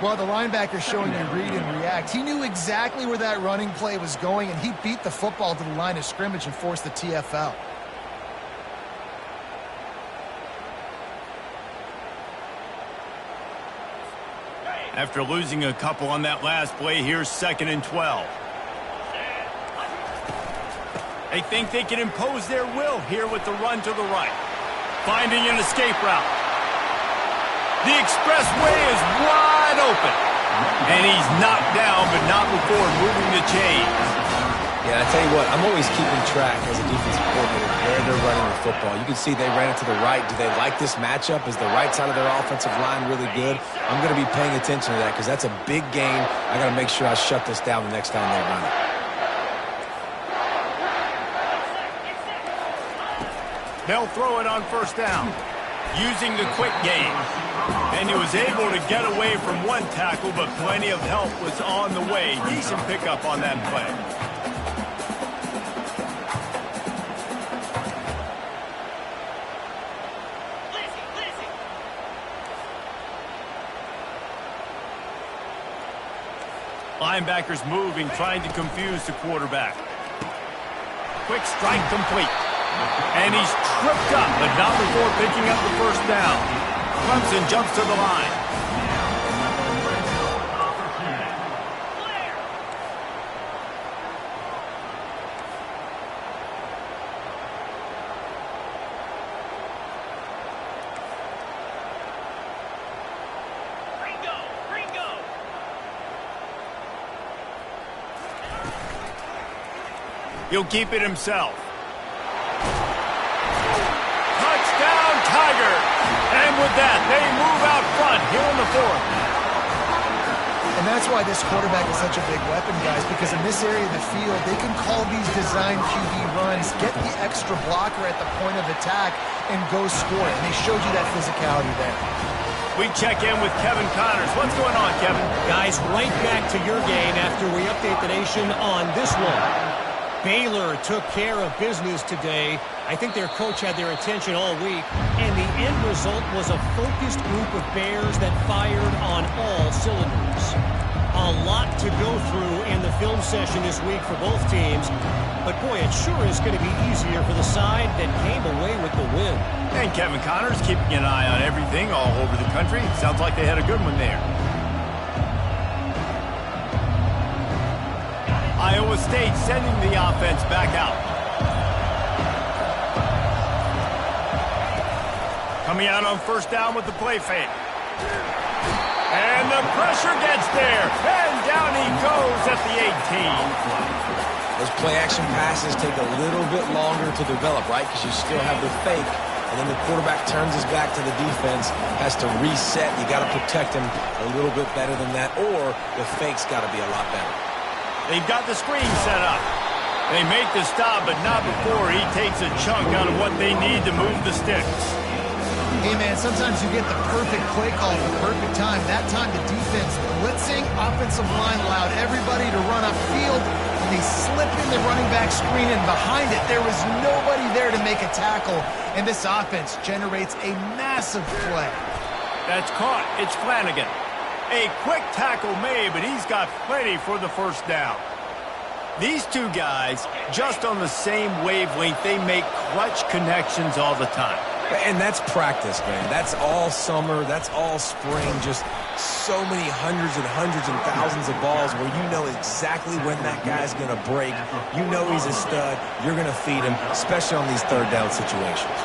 Speaker 2: Well, the linebacker's showing you read and react. He knew exactly where that running play was going, and he beat the football to the line of scrimmage and forced the TFL.
Speaker 1: After losing a couple on that last play, here's 2nd and 12. They think they can impose their will here with the run to the right. Finding an escape route. The expressway is wide open. And he's knocked down, but not before moving the chains.
Speaker 3: Yeah, I tell you what, I'm always keeping track as a defensive coordinator where they're running the football. You can see they ran it to the right. Do they like this matchup? Is the right side of their offensive line really good? I'm going to be paying attention to that because that's a big game. I got to make sure I shut this down the next time they run it.
Speaker 1: They'll throw it on 1st down, using the quick game. And he was able to get away from one tackle, but plenty of help was on the way. Decent pickup on that play. Linebackers moving, trying to confuse the quarterback. Quick strike complete. And he's tripped up, but not before picking up the 1st down. Clemson jumps to the line. He'll keep it himself. Touchdown, Tigers! And with that, they move out front here in the 4th.
Speaker 2: And that's why this quarterback is such a big weapon, guys, because in this area of the field, they can call these design QB runs, get the extra blocker at the point of attack, and go score it. And they showed you that physicality there.
Speaker 1: We check in with Kevin Connors. What's going on, Kevin?
Speaker 5: Guys, right back to your game after we update the nation on this one. Baylor took care of business today. I think their coach had their attention all week, and the end result was a focused group of Bears that fired on all cylinders. A lot to go through in the film session this week for both teams. But, boy, it sure is going to be easier for the side that came away with the win.
Speaker 1: And Kevin Connors keeping an eye on everything all over the country. Sounds like they had a good one there. Iowa State sending the offense back out. Coming out on first down with the play fake. And the pressure gets there. And down he goes at the 18.
Speaker 3: Those play-action passes take a little bit longer to develop, right? Because you still have the fake. And then the quarterback turns his back to the defense, has to reset. You got to protect him a little bit better than that, or the fake's got to be a lot better.
Speaker 1: They've got the screen set up. They make the stop, but not before he takes a chunk out of what they need to move the sticks.
Speaker 2: Hey, man, sometimes you get the perfect play call at the perfect time. That time the defense blitzing, offensive line allowed everybody to run upfield, and they slip in the running back screen, and behind it there was nobody there to make a tackle, and this offense generates a massive play.
Speaker 1: That's caught. It's Flanagan. A quick tackle made, but he's got plenty for the first down. These two guys, just on the same wavelength, they make clutch connections all the time.
Speaker 3: And that's practice, man. That's all summer. That's all spring. Just so many hundreds and thousands of balls where you know exactly when that guy's going to break. You know he's a stud. You're going to feed him, especially on these third down situations.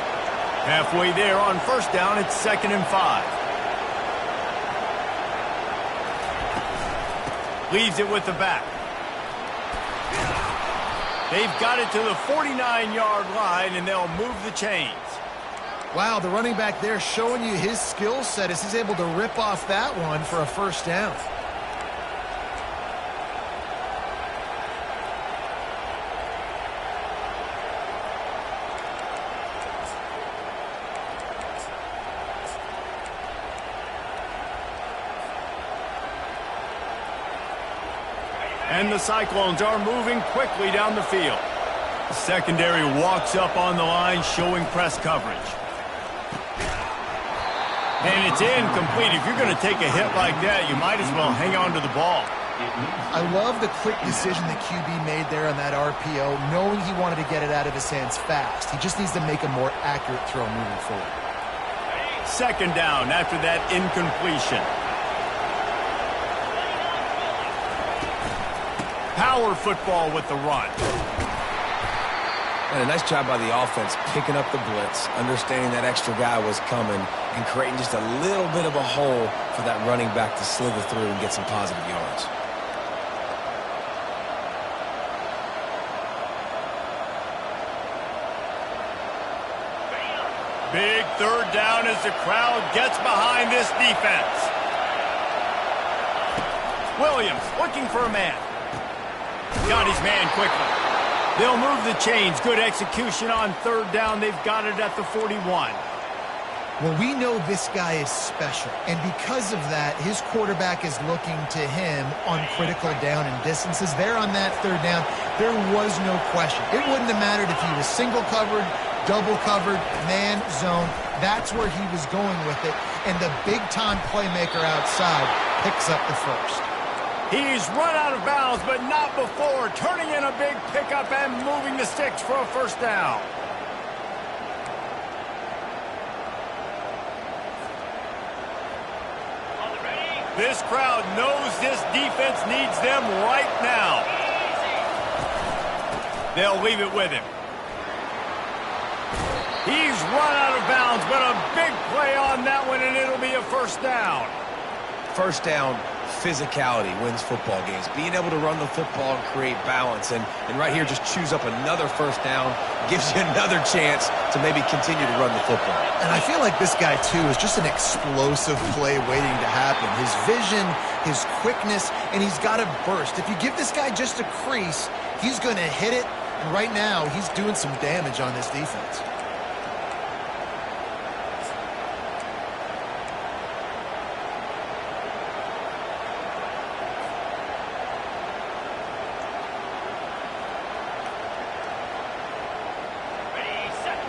Speaker 1: Halfway there on first down, it's 2nd and 5. Leaves it with the back. They've got it to the 49-yard line, and they'll move the chains.
Speaker 2: Wow, the running back there showing you his skill set as he's able to rip off that one for a first down.
Speaker 1: And the Cyclones are moving quickly down the field. The secondary walks up on the line, showing press coverage. And it's incomplete. If you're going to take a hit like that, you might as well hang on to the ball.
Speaker 2: I love the quick decision the QB made there on that RPO, knowing he wanted to get it out of his hands fast. He just needs to make a more accurate throw moving forward.
Speaker 1: 2nd down after that incompletion. Power football with the run.
Speaker 3: And a nice job by the offense picking up the blitz, understanding that extra guy was coming, and creating just a little bit of a hole for that running back to slither through and get some positive yards.
Speaker 1: Big 3rd down as the crowd gets behind this defense. Williams looking for a man. Got his man quickly. They'll move the chains. Good execution on 3rd down. They've got it at the 41.
Speaker 2: Well, we know this guy is special, and because of that, his quarterback is looking to him on critical down and distances. There on that 3rd down, there was no question. It wouldn't have mattered if he was single covered, double covered, man, zone. That's where he was going with it, and the big-time playmaker outside picks up the first.
Speaker 1: He's run out of bounds, but not before. Turning in a big pickup and moving the sticks for a first down. This crowd knows this defense needs them right now. They'll leave it with him. He's run out of bounds, but a big play on that one, and it'll be a first down.
Speaker 3: First down, physicality wins football games. Being able to run the football and create balance. And right here, just choose up another first down, gives you another chance to maybe continue to run the football.
Speaker 2: And I feel like this guy, too, is just an explosive play waiting to happen. His vision, his quickness, and he's got a burst. If you give this guy just a crease, he's going to hit it. And right now, he's doing some damage on this defense.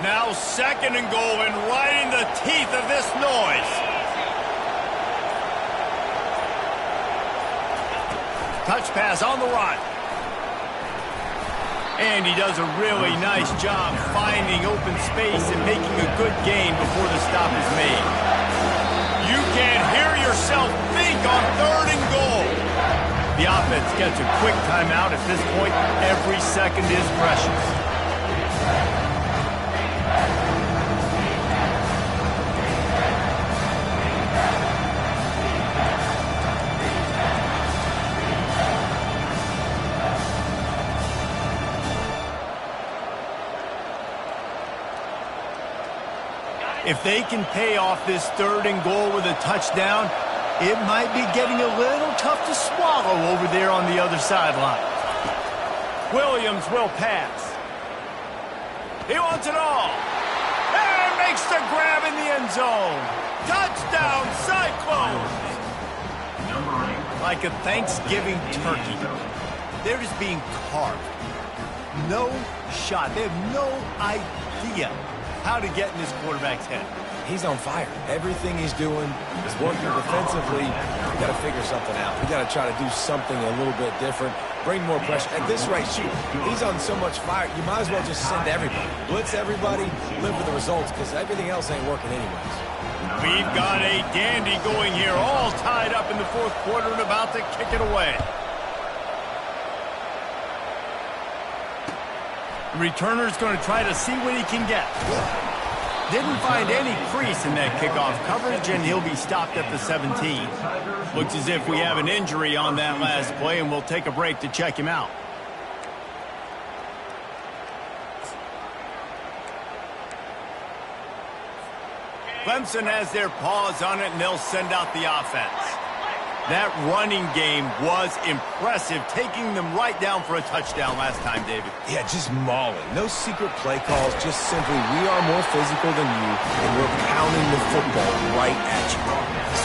Speaker 1: Now 2nd and goal, and right in the teeth of this noise. Touch pass on the run. And he does a really nice job finding open space and making a good gain before the stop is made. You can hear yourself think on 3rd and goal. The offense gets a quick timeout. At this point, every second is precious. If they can pay off this 3rd and goal with a touchdown, it might be getting a little tough to swallow over there on the other sideline. Williams will pass. He wants it all. And makes the grab in the end zone. Touchdown, Cyclones! Like a Thanksgiving turkey. They're just being carved. No shot. They have no idea how to get in this quarterback's head.
Speaker 3: He's on fire. Everything he's doing is working defensively. We got to figure something out. We got to try to do something a little bit different. Bring more pressure. At this rate, shoot, he's on so much fire. You might as well just send everybody. Blitz everybody, live with the results, because everything else ain't working anyways.
Speaker 1: We've got a dandy going here, all tied up in the 4th quarter and about to kick it away. The returner's going to try to see what he can get. Didn't find any crease in that kickoff coverage, and he'll be stopped at the 17. Looks as if we have an injury on that last play, and we'll take a break to check him out. Clemson has their paws on it, and they'll send out the offense. That running game was impressive, taking them right down for a touchdown last time, David.
Speaker 3: Yeah, just mauling. No secret play calls, just simply we are more physical than you, and we're pounding the football right at you.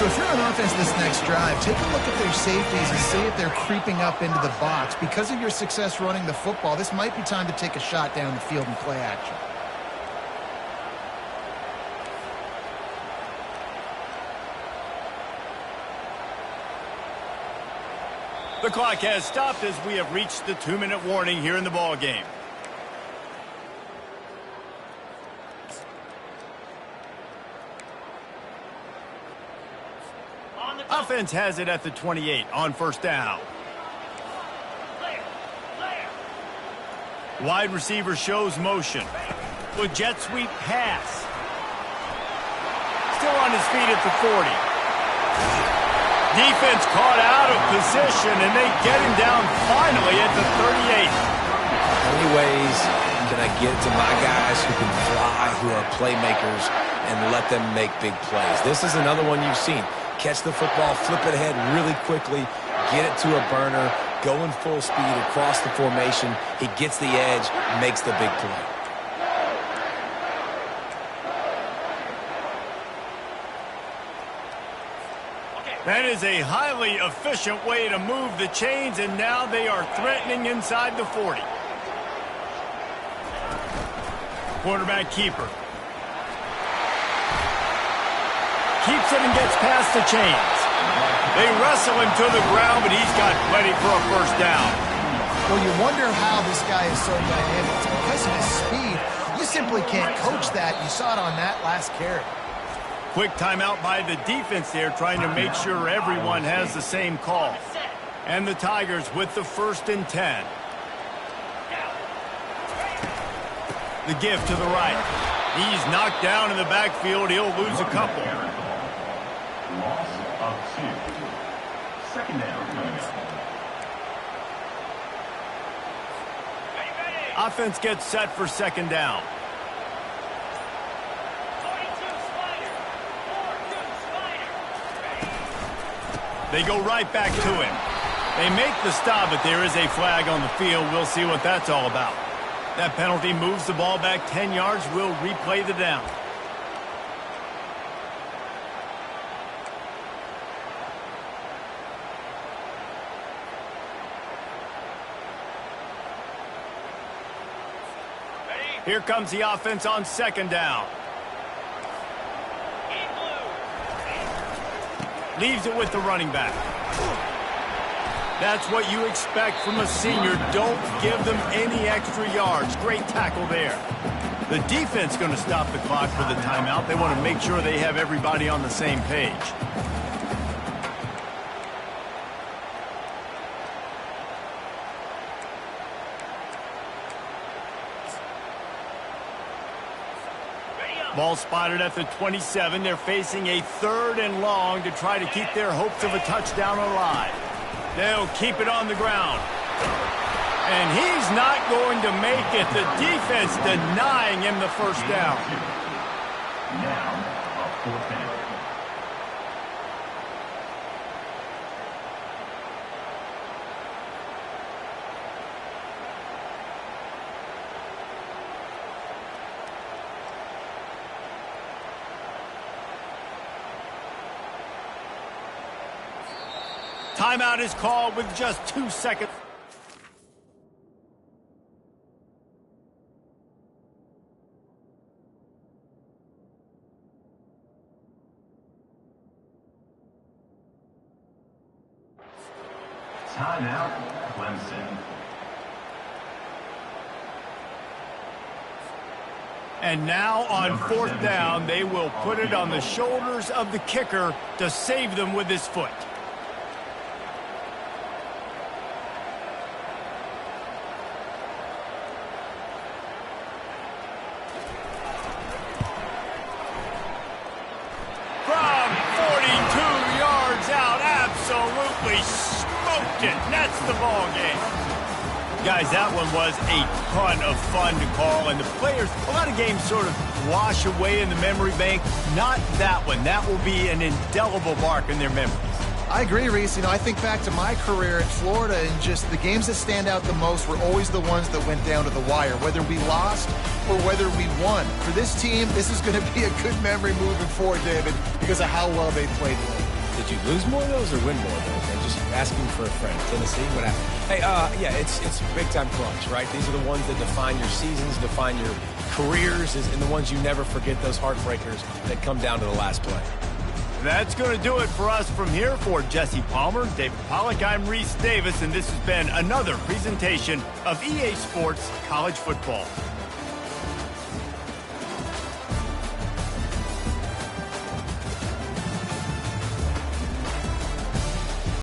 Speaker 2: So if you're on offense this next drive, take a look at their safeties and see if they're creeping up into the box. Because of your success running the football, this might be time to take a shot down the field and play action.
Speaker 1: The clock has stopped as we have reached the 2-minute warning here in the ball game. Offense has it at the 28 on 1st down. Wide receiver shows motion. With jet sweep pass. Still on his feet at the 40. Defense caught out of position, and they get him down finally at the 38.
Speaker 3: How many ways can I get to my guys who can fly, who are playmakers, and let them make big plays? This is another one you've seen. Catch the football, flip it ahead really quickly, get it to a burner, go in full speed across the formation. He gets the edge, makes the big play.
Speaker 1: That is a highly efficient way to move the chains, and now they are threatening inside the 40. Quarterback keeper. Keeps it and gets past the chains. They wrestle him to the ground, but he's got plenty for a 1st down.
Speaker 2: Well, you wonder how this guy is so dynamic. It's because of his speed. You simply can't coach that. You saw it on that last carry.
Speaker 1: Quick timeout by the defense there, trying to make sure everyone has the same call. And the Tigers with the 1st and 10. The give to the right. He's knocked down in the backfield. He'll lose a couple.
Speaker 4: Loss of 2. 2nd down.
Speaker 1: Offense gets set for 2nd down. They go right back to him. They make the stop, but there is a flag on the field. We'll see what that's all about. That penalty moves the ball back 10 yards. We'll replay the down. Here comes the offense on 2nd down. Leaves it with the running back. That's what you expect from a senior. Don't give them any extra yards. Great tackle there. The defense going to stop the clock for the timeout. They want to make sure they have everybody on the same page. Ball spotted at the 27. They're facing a 3rd and long to try to keep their hopes of a touchdown alive. They'll keep it on the ground. And he's not going to make it. The defense denying him the first down.
Speaker 4: Now, a 4th down.
Speaker 1: Timeout is called with just 2 seconds.
Speaker 4: Timeout, Clemson.
Speaker 1: And now on 4th down, they will put it on the shoulders of the kicker to save them with his foot. Absolutely smoked it. And that's the ball game. Guys, that one was a ton of fun to call. And the players, a lot of games sort of wash away in the memory bank. Not that one. That will be an indelible mark in their memories.
Speaker 2: I agree, Reese. You know, I think back to my career at Florida, and just the games that stand out the most were always the ones that went down to the wire, whether we lost or whether we won. For this team, this is going to be a good memory moving forward, David, because of how well they played today.
Speaker 3: Did you lose more of those or win more of those? I'm just asking for a friend. Tennessee, what happened? Hey, yeah, it's big-time clutch, right? These are the ones that define your seasons, define your careers, and the ones you never forget, those heartbreakers that come down to the last play.
Speaker 1: That's going to do it for us from here. For Jesse Palmer, David Pollack, I'm Reese Davis, and this has been another presentation of EA Sports College Football.